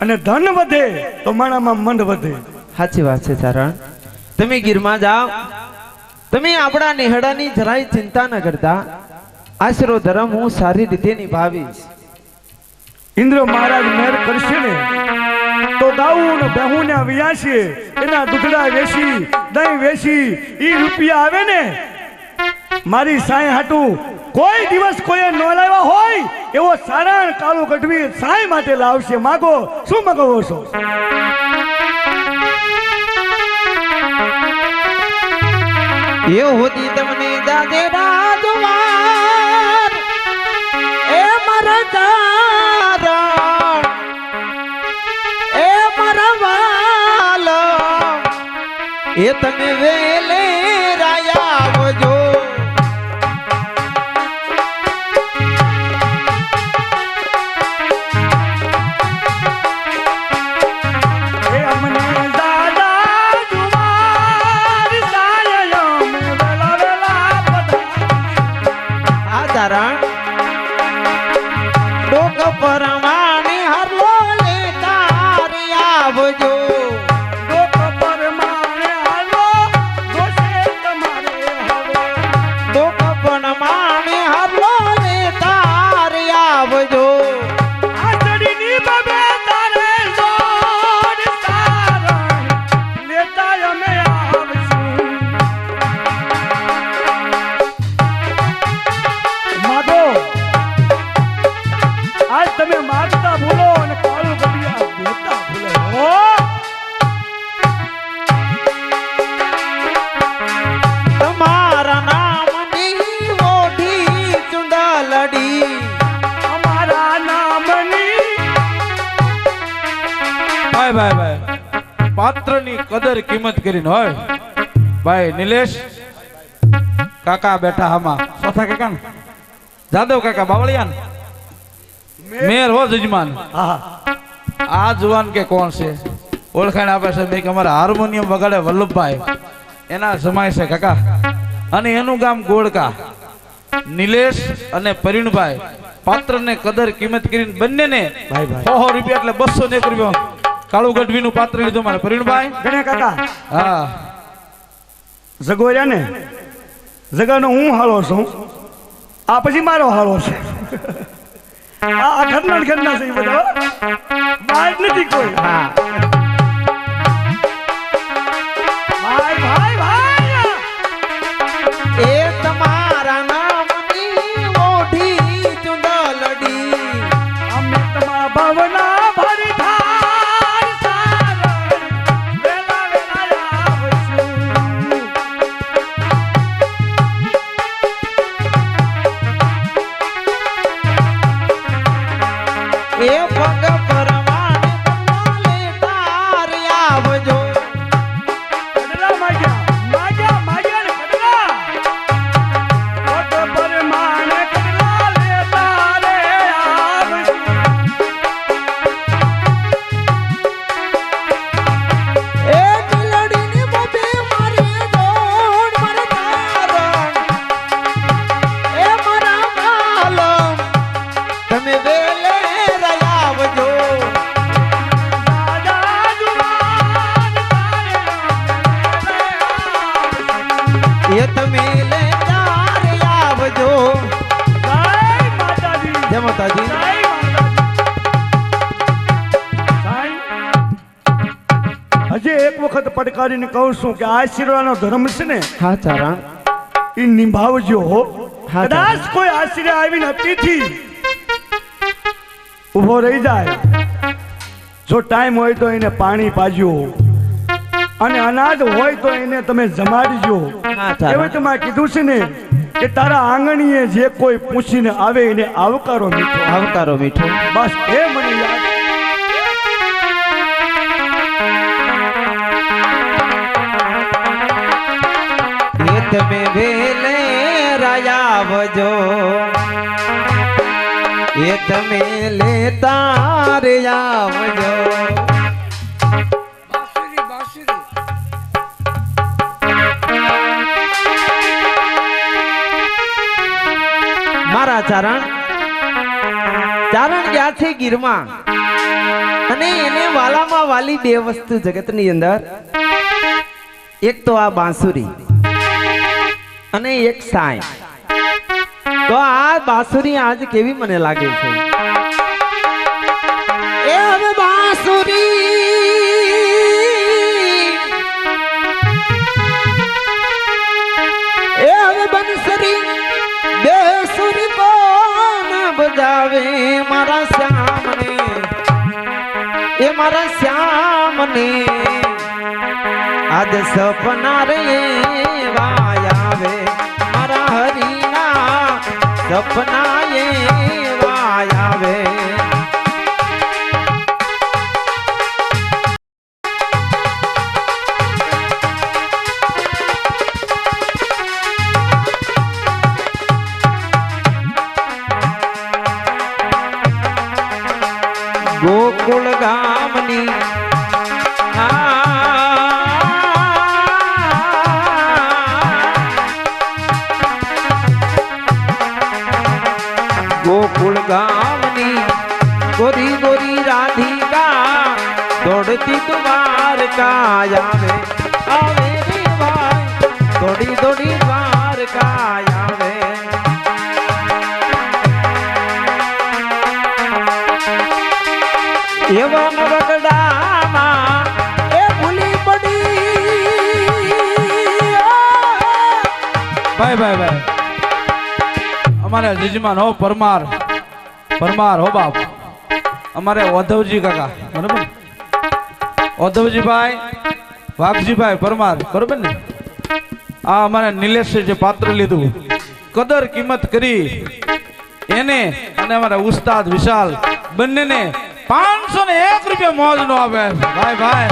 અને ધન વધે તો માણામાં મન વધે. સાચી વાત છે ચારણ. તમે ગીરમાં જાઓ, તમે આપણા નેહડાની જરાય ચિંતા ન કરતા. આશરો ધર્મ હું સારી રીતે નિભાવીશ. ઇન્દ્ર મહારાજ મહેર કરશે ને તો ગાવું ને બેહું ને વ્યાસીએ એના દૂધડા વેચી, દહીં વેચી, ઈ રૂપિયા આવે ને મારી સાંઈ હાટું કોઈ દિવસ કોઈ ન લાવ્યા હોય એવો સારણ કાળું ગઢવી સાંઈ માટે લાવશે. માગો, શું મગાવો છો? એ હોતી તમને જાજે રાજવાર એ મારા ચારણ એ મારા વાલમ એ તમે વેલે રાયા આવજો. એ અમને દાદા જુવાર સાયમ વેલા વેલા આ ચારણ ડોક પરમાણે હરલો લે તારી આવજો. ડોક પરમાણે હાલો, દોષે તમારે હવે. ડોક પરમાણે હરલો લે તારી આવજો. આચડીની બબે તારે જોડ સારણ લેતા અમે આવશું. માગો, આજ તમે માગતા ભૂલો અને કાળું ગઢિયા દેતા ભૂલે હો. તમારા નામની ઓઢી ચુંદલડી અમારા નામની ભાઈ ભાઈ ભાઈ પાત્રની કદર કિંમત કરીને હોય. ભાઈ નિલેશ કાકા બેઠા આમાં ચોથા કાકા ને જાદવ કાકા બાવળિયાન મેર હો જજમાન. હા, આ જુવાન કે કોણ છે ઓળખાણ આપે છે બે કે અમારા હાર્મોનિયમ વગાડે વલ્લભભાઈ એના જમાય છે કાકા, અને એનું ગામ ગોળકા. નિલેશ અને પરિણભાઈ પાત્રને કદર કિંમત કરીને બંનેને ભાઈ ભાઈ 100 રૂપિયા એટલે 201 રૂપિયા કાળું ગઢવીનું પાત્ર લીધું મારે પરિણભાઈ. ગણ્યા કાકા હા જગોર્યા ને જગાનો હું હાલો છું, આ પછી મારો હાલો છે. આ ઘરના ઘરના છે ઈ બધા, બહાર નથી કોઈ. હા ભાઈ ભાઈ ભાઈ એ તમારા નામની ઓઢી ચુંદલડી અમે તમારા ભાવના ભરી થાય સારણ વેલા વેલા આવશું. એ પગ પરમાણે બોલે તારી આવજો. કડલા માગ્યા માગ્યા ને કડલા પગ પરમાણે કડલા લેતા રે આવશું. એ મિલડીની બબે મારી દોડ મારે તારણ એ મારા વાલમ તમે વેલે રહ્યા આવજો. એક વખત પડકારીને કહું છું કે આ આશીર્વાદનો ધર્મ છે ને હા ચારણ એ નિભાવજો હો. હા, કદાચ કોઈ આશરે આવીને અતિથિ ઊભો રહી જાય, જો ટાઈમ હોય તો એને પાણી પાજો અને અનાજ હોય તો એને તમે જમાડજો. હા, ચાલો. એવું તમે કીધું છે ને કે તારા આંગણીએ જે કોઈ પૂછીને આવે એને આવકારો મીઠો. આવકારો મીઠો. બસ એ મને યાદ. એ તમે વેલે રાયાવજો, એ તમે લેતા રે આવજો. મારા ચારણ ગયા છે ગીરમાં અને એને વાલામાં વાલી બે વસ્તુ જગતની અંદર, એક તો આ બાંસુરી અને એક સાય. તો આ બાંસુરી આજ કેવી મને લાગે છે. એ હવે બાંસુરી એ હવે બંસરી બેસુરી કોણ બજાવે મારા શ્યામને, એ મારા શ્યામને આજ સપના રે વાયાવે મારા હરીના સપના એ વાયાવે. ગોકુળ ગામની ગોકુળ ગામની ગોરી ગોરી રાધિકા દોડતી દ્વારકા આવે, આવે રે ભાઈ દોડી દોડી દ્વારકા આવે. એવા નવગડામાં એ ભૂલી પડી. ભાઈ અમારે જજમાન હો પરમાર હો બાપ, અમારે ઓધવજી કાકા બરોબર, ઓધવજીભાઈ વાઘજીભાઈ પરમાર બરોબર ને. આ અમારે નિલેશ જે પાત્ર લીધું કદર કિંમત કરી એને અને અમારા ઉસ્તાદ વિશાલ બંનેને 501 રૂપિયા મોજ નો આવે ભાઈ.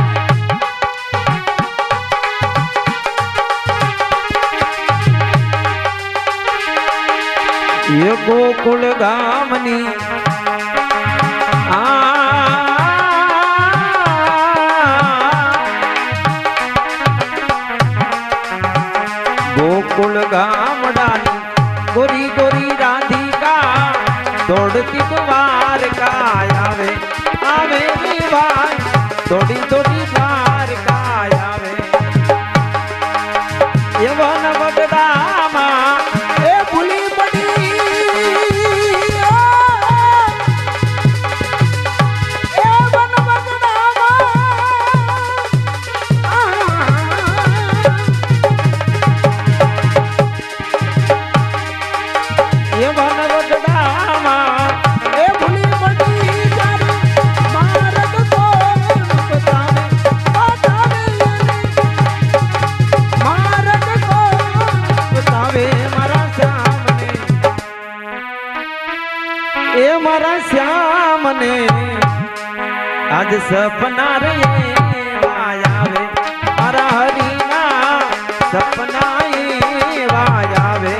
એ ગોકુળ ગામની ગોકુળ ગામડાની ગોરી ગોરી રાધિકા દોડતી દ્વારકા આવે, આવે રે ભાઈ દોડી દોડી દ્વારકા આવે. એવા નવગડામાં એ ભૂલી પડી. એવા નવગડામાં એ ભૂલી પડી. મારત કોણ બતાવે બતાવે, મારત કોણ બતાવે મારા શ્યામને, એ મારા શ્યામને આજ સપના રે વાયાવે મારા હરીના સપના એ વાયાવે.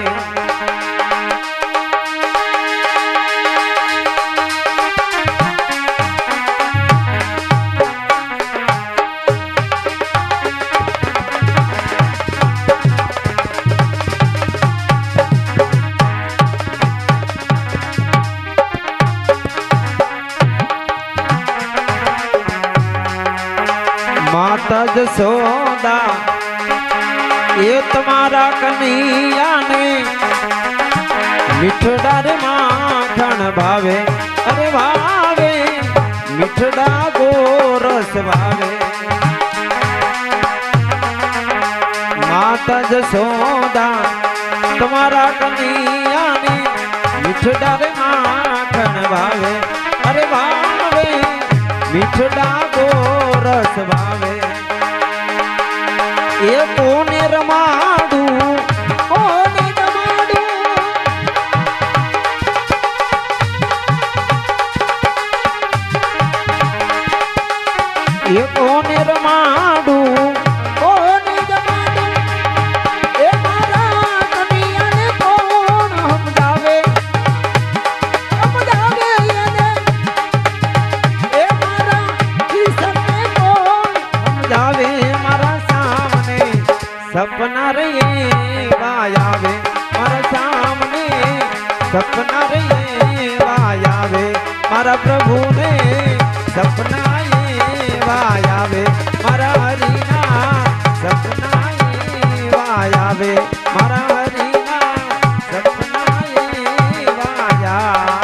માતા જશોદા એ તમારા કનૈયાને મીઠડા રે માખણ ભાવે, અરે ભાવે મીઠડા ગોરસ ભાવે. જશોદા તમારા કનૈયાને મીઠડા રે માખણ ભાવે અરે ભાવે મીઠડા ગોરસ ભાવે એ કોને રમાડું કોને રમાડું એ કોને રમાડું કોને જમાડું એ મારા કનૈયાને કોણ સમજાવે સમજાવે એને એ મારા કિશનને કોણ સમજાવે મારા સામને સપના રે વાયાવે મારા સામને સપના રે વાયાવે મારા પ્રભુને સપના વાયાવે મારા હરિના સપના વાયાવે મારા હરિના સપના વાયા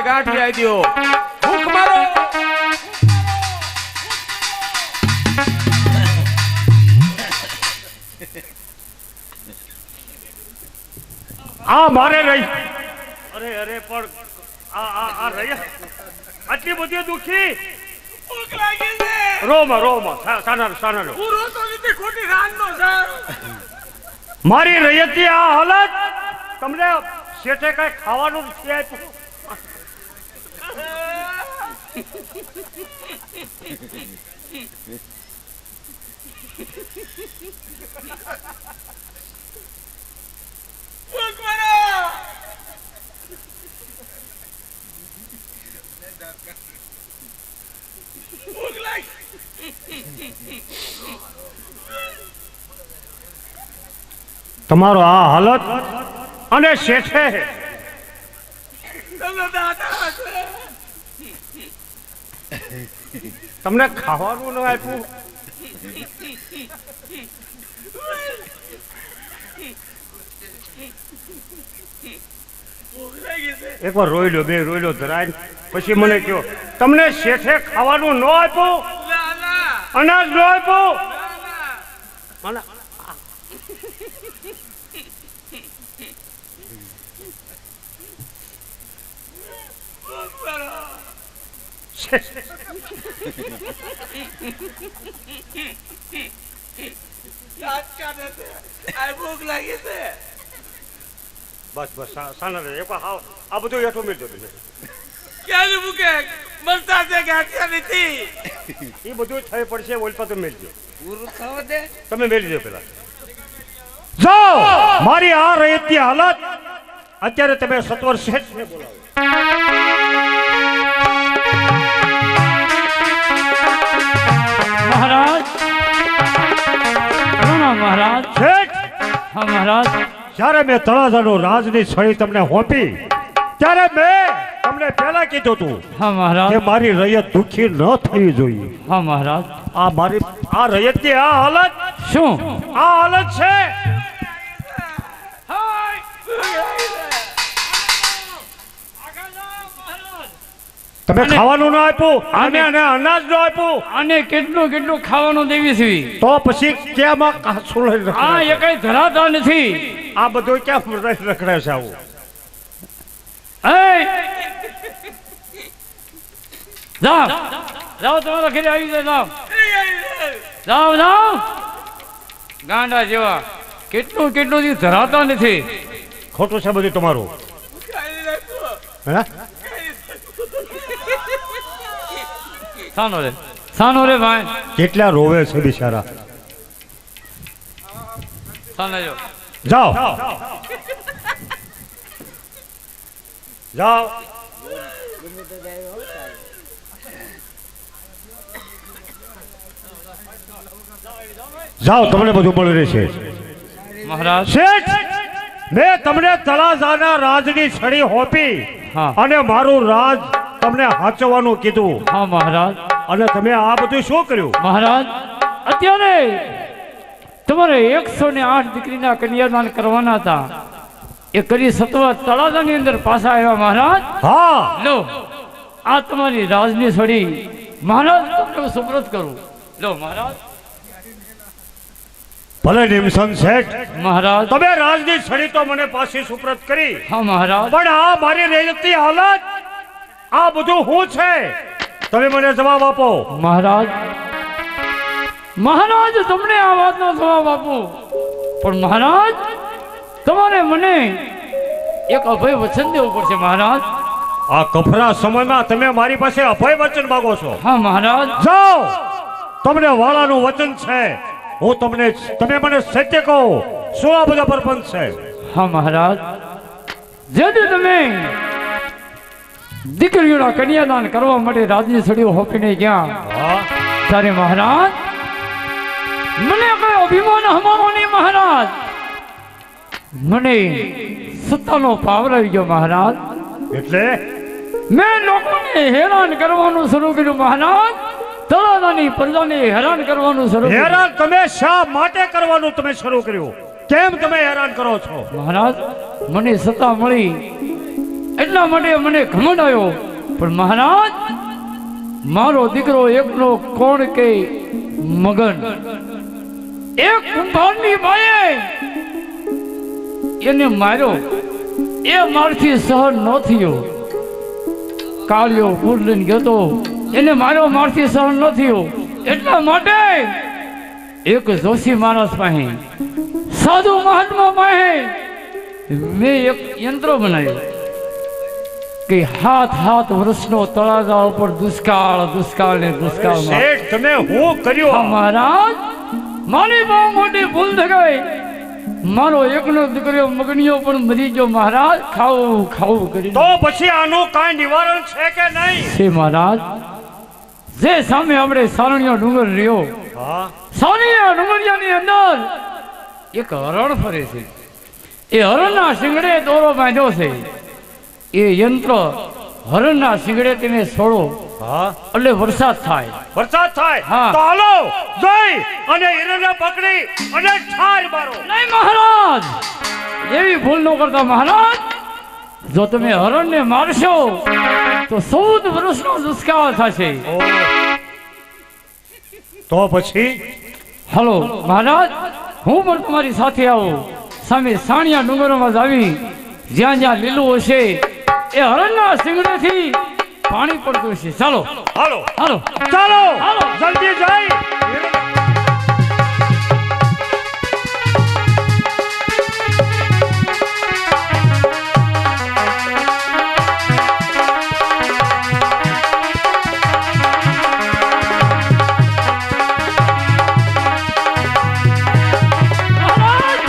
ગાંઠિયા દ્યો ભૂખ મારો આ મારે રહી અરે અરે પણ આ રહી આટલી બધી દુખી ભૂખ લાગી છે રોમાં સાના હું રોતો નથી ખોટી રાનનો છે મારી રૈયતી આ હાલત તમને શેઠે કઈ ખાવાનું છે આપ્યું ભૂખ મારો ભૂખ લાગી તમારો આ હાલત અને શેઠે તમને ખાવાનું ન આપ્યું એકવાર રોઈ લો ધરાય પછી મને કહો તમને શેઠે ખાવાનું ન આપ્યું અનાજ ન આપ્યું મને ભૂખ લાગી છે બસ સાના રે એક આ બધું હેઠો મેળજો તમે ક્યાં મૂકે મરતા છે ગાંઠિયા નથી એ બધું થઈ પડશે ઓલપા તો મેળજો પૂરું થવા દે તમે મેળી દો પેલા જાઓ મારી આ રૈયતની હાલત અત્યારે તમે સત્વર શેઠને બોલાવો મહારાજ પ્રણામ મહારાજ શેઠ હા મહારાજ જ્યારે મેં તળાજાનો રાજની છડી તમને હોપી ત્યારે મેં તમને પહેલા કીધું હતું હા મહારાજ કે મારી રૈયત દુખી ન થવી જોઈએ હા મહારાજ આ મારી આ રૈયતની આ હાલત શું આ હાલત છે તમે ખાવાનું ન આપ્યું અને અનાજ ન આપ્યું આને કેટલું ખાવાનું દેવી છે તો પછી કેમ આ કાસું લઈને રખડે આ છે? એ કઈ ધરાતા નથી આ બધું ક્યાં રખડે છે આવું એ જાઓ તમારા ઘરે આવી જાય જાઓ ગાંડા જેવા કેટલું ધરાતા નથી ખોટું છે બધું તમારું હે સાનો રે ભાઈ કેટલા રોવે છે બિચારા. સાનો જો જાઓ જાઓ. જાઓ તમને બધું મળી રહેશે. મહારાજ શેઠ, મેં તમને તળાજાના રાજની છડી હોપી હા. અને મારું રાજ તમને હાચવવાનું કીધું હા મહારાજ. અને તમે આ બધું શું કર્યું? મહારાજ અત્યારે તમારે 108 દીકરીના કન્યાદાન કરવાના હતા. એ કરી સત્વ તળાજાની અંદર પાછા આવ્યા મહારાજ. હા, લો આ તમારી રાજની છડી મહારાજ તમને સુપ્રત કરું. લો મહારાજ. ભલે નિમસન શેઠ, મહારાજ તમે રાજની છડી તો મને પાછી સુપ્રત કરી, હા મહારાજ. પણ આ મારી રહેતી હાલત, આ બધું શું છે? તમે મને જવાબ આપો. મહારાજ મહારાજ તમને આ વાતનો જવાબ આપું, પણ મહારાજ તમારે મને એક અભય વચન દેવું પડશે મહારાજ. આ કફરા સમયમાં તમે મારી પાસે અભય વચન માંગો છો? હા મહારાજ. જાઓ, તમને વાળાનું વચન છે. હું તમને, તમે મને સત્ય કહો, શું આ બધા પરપંચ છે? હા મહારાજ. જેથી તમે દીકરીઓના કન્યાદાન કરવા માટે રાજની છડીઓ હોપીને ગયા હા, ત્યારે મહારાજ મને કોઈ અભિમાન હમાવો નહીં મહારાજ. મને સત્તાનો પાવર આવી ગયો મહારાજ. એટલે મેં લોકોને હેરાન કરવાનું શરૂ કર્યું મહારાજ. તળાજાની પ્રજાને હેરાન કરવાનું શરૂ કર્યું. હેરાન તમે શા માટે કરવાનું તમે શરૂ કર્યું? કેમ તમે હેરાન કરો છો? મહારાજ મને સત્તા મળી એટલા માટે મને ઘમંડ આવ્યો, પણ મહારાજ મારો દીકરો એકનો કોણ કે મગન, એક કુંભારની બાએ એને માર્યો. એ મારથી સહન ન થયો. કાળિયો ફૂલ લઈને ગયો તો એને માર્યો, મારથી સહન ન થયો. એટલા માટે એક જોશી માણસ પાસે, સાધુ મહાત્મા પાસે મેં એક યંત્ર બનાવ્યું કે 7 વર્ષનો તળાજા ઉપર દુષ્કાળ દુષ્કાળ ને દુષ્કાળ. શેઠ, તમે હું કર્યું? મહારાજ મારી બહુ મોટી ભૂલ થઈ ગઈ. મારો એકનો દીકરો મગનીઓ પણ મરી ગયો મહારાજ. ખાવું ખાવું કરી તો પછી આનું કાંઈ નિવારણ છે કે નહીં? છે મહારાજ. જે સામે આપણે સારણિયો ડુંગર રહ્યો, હા, સારણિયા ડુંગરિયાની અંદર એક હરણ ફરે છે. એ હરણના શિંગડે દોરો બાંધ્યો છે. એ યંત્ર હરણના શિંગડે તેને છોડો હા, એટલે વરસાદ થાય. વરસાદ થાય. હા. તો હાલો જઈ અને હિરણને પકડી અને ઠાર મારો. નહીં મહારાજ, એવી ભૂલ ન કરતા મહારાજ. જો તમે હરણને મારશો તો 14 વર્ષનો દુષ્કાળ થશે. તો પછી હાલો મહારાજ, હું પણ તમારી સાથે આવું. સામે સાણિયા ડુંગરોમાં જ આવી જ્યાં જ્યાં લીલું હશે એ હરણના શિંગડેથી પાણી પડતું હશે. ચાલો હાલો હાલો ચાલો, હાલો. જલ્દી જઈ. મહારાજ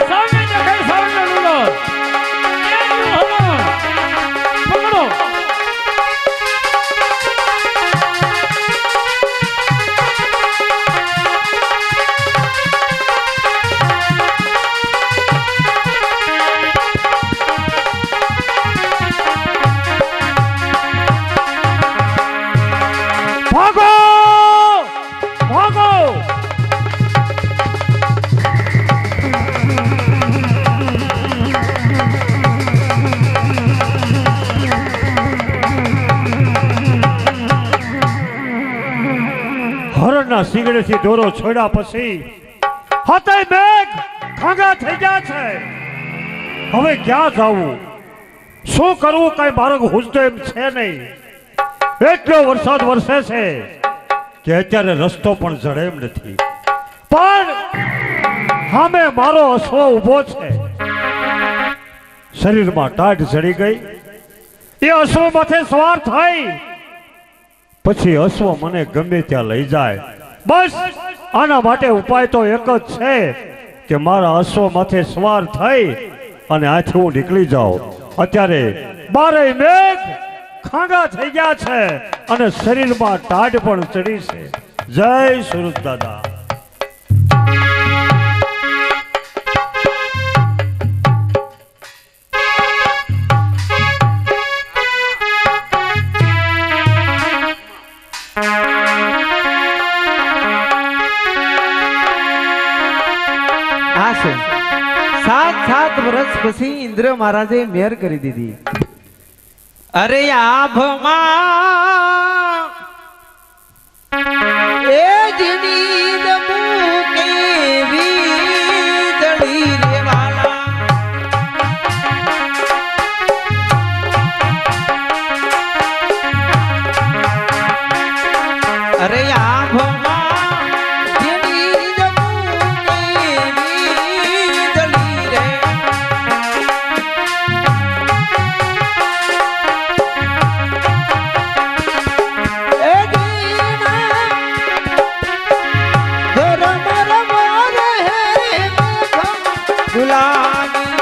સામે દેખાય સાવરનો ડુંગર. એ રહ્યું હરણ. પકડો. ભાગો ભાગો. હરણના શિંગડેથી દોરો છોડ્યા પછી હાથે બેગ ખાંગા થઈ ગયા છે. હવે ક્યાં જાવું, શું કરવું, કઈ માર્ગ હુજતો એમ છે નહીં. એટલો વરસાદ વરસે છે કે અત્યારે રસ્તો પણ જડે એમ નથી. પણ સામે મારો અશ્વ ઊભો છે. શરીરમાં ટાઢ ચડી ગઈ. એ અશ્વ માથે સવાર થઈ પછી અશ્વ મને ગમે ત્યાં લઈ જાય. બસ આના માટે ઉપાય તો એક જ છે કે મારા અશ્વ માથે સવાર થઈ અને આથી હું નીકળી જાઉં. અત્યારે બારેય મેઘ ખાંગા થઈ ગયા છે અને શરીરમાં ટાઢ પણ ચડી છે. જય સુરત દાદા. આ છે 7 વર્ષ પછી ઇન્દ્ર મહારાજે મેર કરી દીધી. અરે આભમાં એ જીની દમુ કેવી દળી રે વાલા. અરે આભમાં જીની દમુ કેવી દળી રે. એ જીના ધરમ રમર હે ગુલામી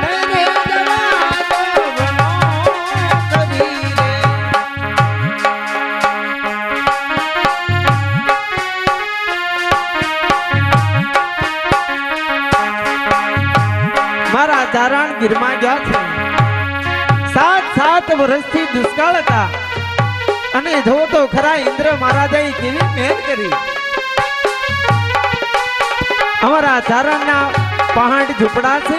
નરે દવા દવનો કરી રે. મારા ચારણ ગીરમાં ગયા છે. 7 વર્ષથી દુષ્કાળ હતા અને જો તો ખરા ઇન્દ્ર મહારાજે કેવી મહેનત કરી. અમારા ચારણના પહાડ ઝૂંપડા છે.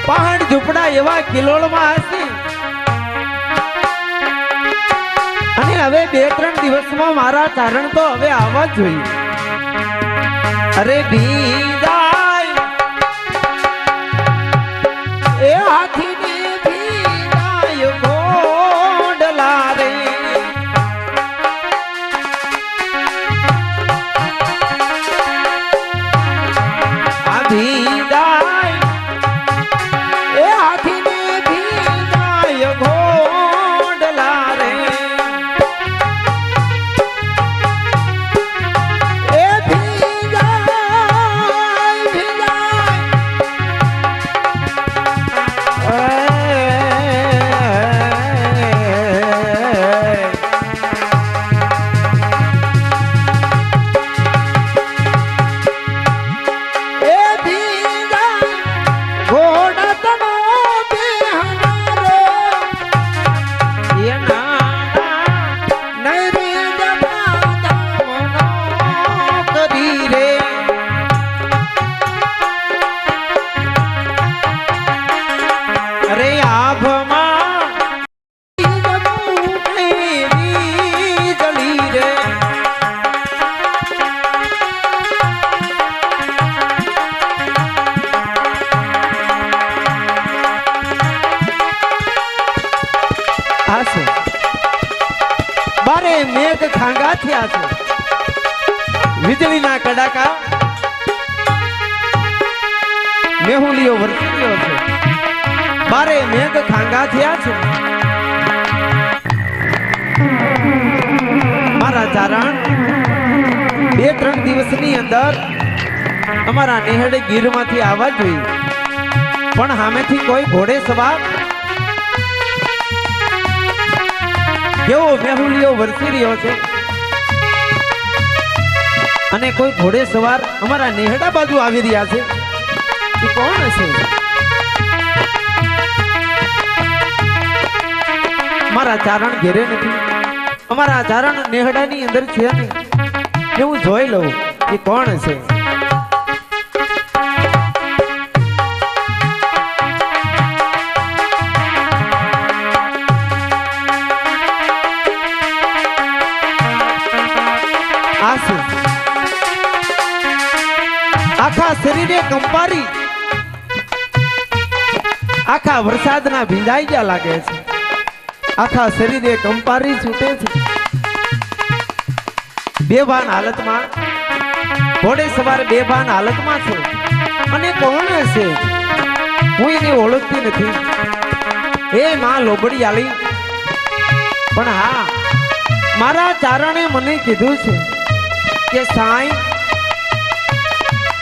પહાડ ઝૂંપડા એવા કિલોળમાં હશે અને હવે 2-3 દિવસમાં મારા ચારણ તો હવે આવવા જ જોઈએ. અરે ભીદાય એ હાથીને ભીદાય ઘોડલા રે. આ ભીદાય એ હાથીને ભીદાય ઘોડલા રે. એ ભીદાય ભીદાય અરે આભમાં કેવી જલી રે. આ છે બારે મેઘ ખાંગા થયા છે. વીજળીના કડાકા મેહુલીઓ વરસી રહ્યો છે. બારે મેઘ ખાંગા થયા છે. મારા ચારણ 2-3 દિવસની અંદર અમારા નેહડે ગીરમાંથી આવવા જોઈએ પણ સામેથી કોઈ ઘોડે સવાર કેવો મેહુલીઓ વરસી રહ્યો છે અને કોઈ ઘોડે સવાર અમારા નેહડા બાજુ આવી રહ્યા છે. એ કોણ હશે? મારા ચારણ ઘેરે નથી. અમારા ચારણ નેહડાની અંદર છે ને હું જોઈ લઉં કે કોણ હશે. આસુ આખા શરીરે કંપારી આખા વરસાદના ભીંજાઈ ગયા લાગે છે. આખા શરીરે કંપારી છૂટે છે. બેભાન હાલતમાં ઘોડે સવાર બેભાન હાલતમાં છે અને કોણ છે હું એને ઓળખતી નથી. હે માં લોબડી આલી પણ હા મારા ચારણે મને કીધું છે કે સાંઈ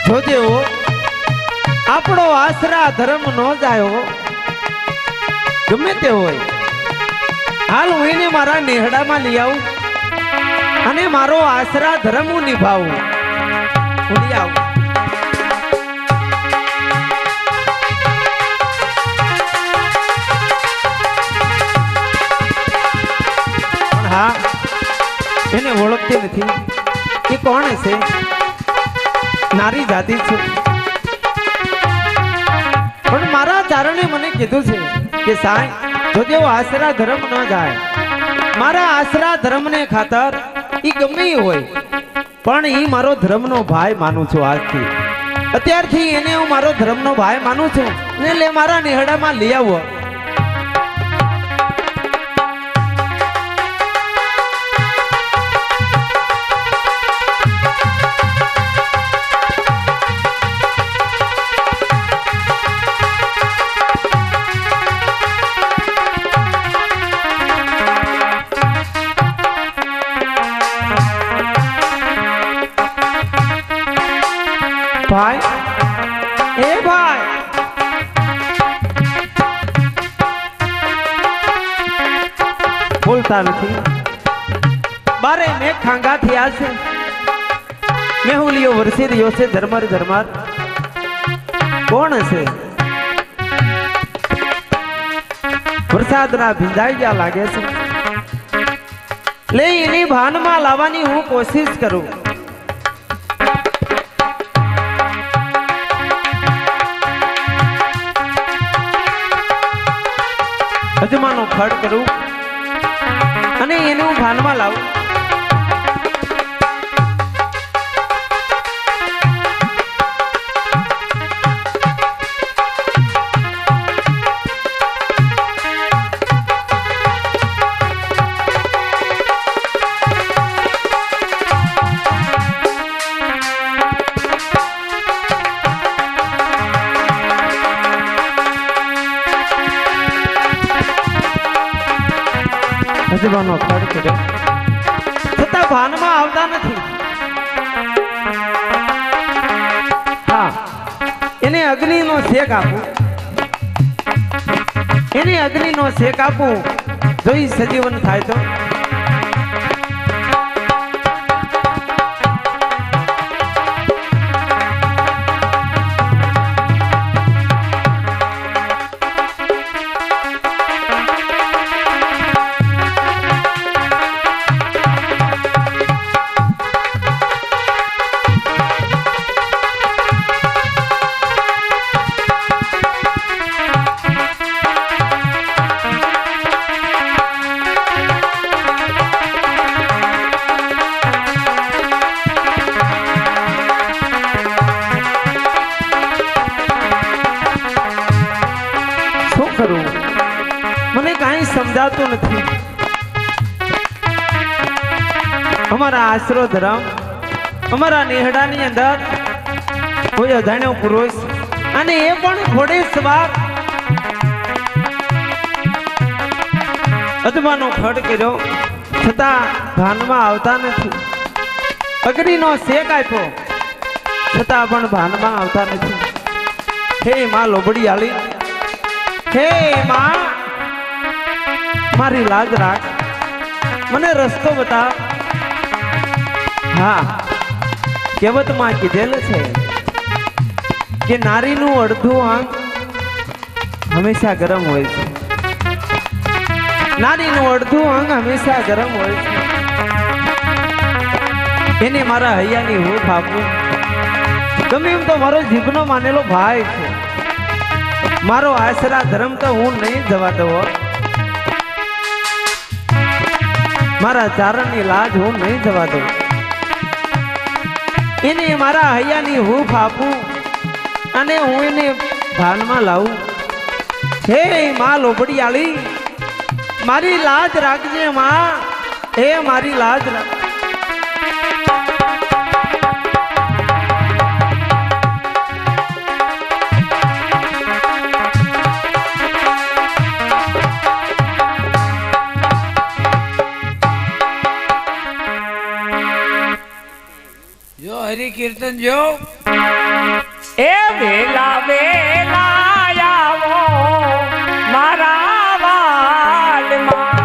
જોજે હો આપણો આશરા ધર્મ ન જાય હો ગમે તે હોય હાલ હું એને મારા નેહડામાં લઈ આવું અને મારો આશરા ધર્મ હું નિભાવું હું લઈ આવું પણ હા એને ઓળખતી નથી એ કોણ છે નારી જાતિ છે પણ મારા ચારણે મને કીધું છે કે સાંઈ જો જેવો આશરા ધર્મ ન જાય મારા આશરા ધર્મને ખાતર ઈ ગમે ઈ હોય પણ ઈ મારો ધર્મનો ભાઈ માનું છું આજથી અત્યારથી એને હું મારો ધર્મનો ભાઈ માનું છું ને લે મારા નેહડામાં લઈ આવો ભાઈ એ ભાઈ બોલતા નથી બારે મેં ખાંગા થયા છે મેહુલિયો વરસી રહ્યો છે ઝરમર ઝરમર કોણ હશે વરસાદના ભીંજાઈ ગયા લાગે છે લે એની ભાનમાં લાવવાની હું કોશિશ કરું અજમાનો ખડ કરું અને એને હું ભાનમાં લાવું અજમાનો ખડ કર્યો છતાં ભાનમાં આવતા નથી હા એને અગ્નિનો શેક આપું એને અગ્નિનો શેક આપું જોઈ સજીવન થાય તો મને કાંઈ સમજાતું નથી અમારા આશરો ધર્મ અમારા નેહડાની અંદર કોઈ અજાણ્યો પુરુષ અને એ પણ ઘોડે સવાર અજમાનો ખડ કર્યો છતાં ભાનમાં આવતા નથી અગ્નિનો શેક આપ્યો છતાં પણ ભાનમાં આવતા નથી હે માં લોબડી આલી હે માં મારી લાજ રાખ મને રસ્તો બતાવ હા કહેવતમાં કીધેલ છે કે નારીનું અડધું અંગ હંમેશા ગરમ હોય છે નારીનું અડધું અંગ હંમેશા ગરમ હોય છે એને મારા હૈયાની હૂંફ આપું ગમે એમ તો મારો જીભનો માનેલો ભાઈ છે મારો આશરા ધર્મ તો હું નહીં જવા દઉં મારા ચારણની લાજ હું નહીં જવા દઉં એને મારા હૈયાની હૂંફ આપું અને હું એને ભાનમાં લાવું હે માં લોબડિયાળી મારી લાજ રાખજે માં હે મારી લાજ રાખ કીર્તન જો એ વેલા વેલા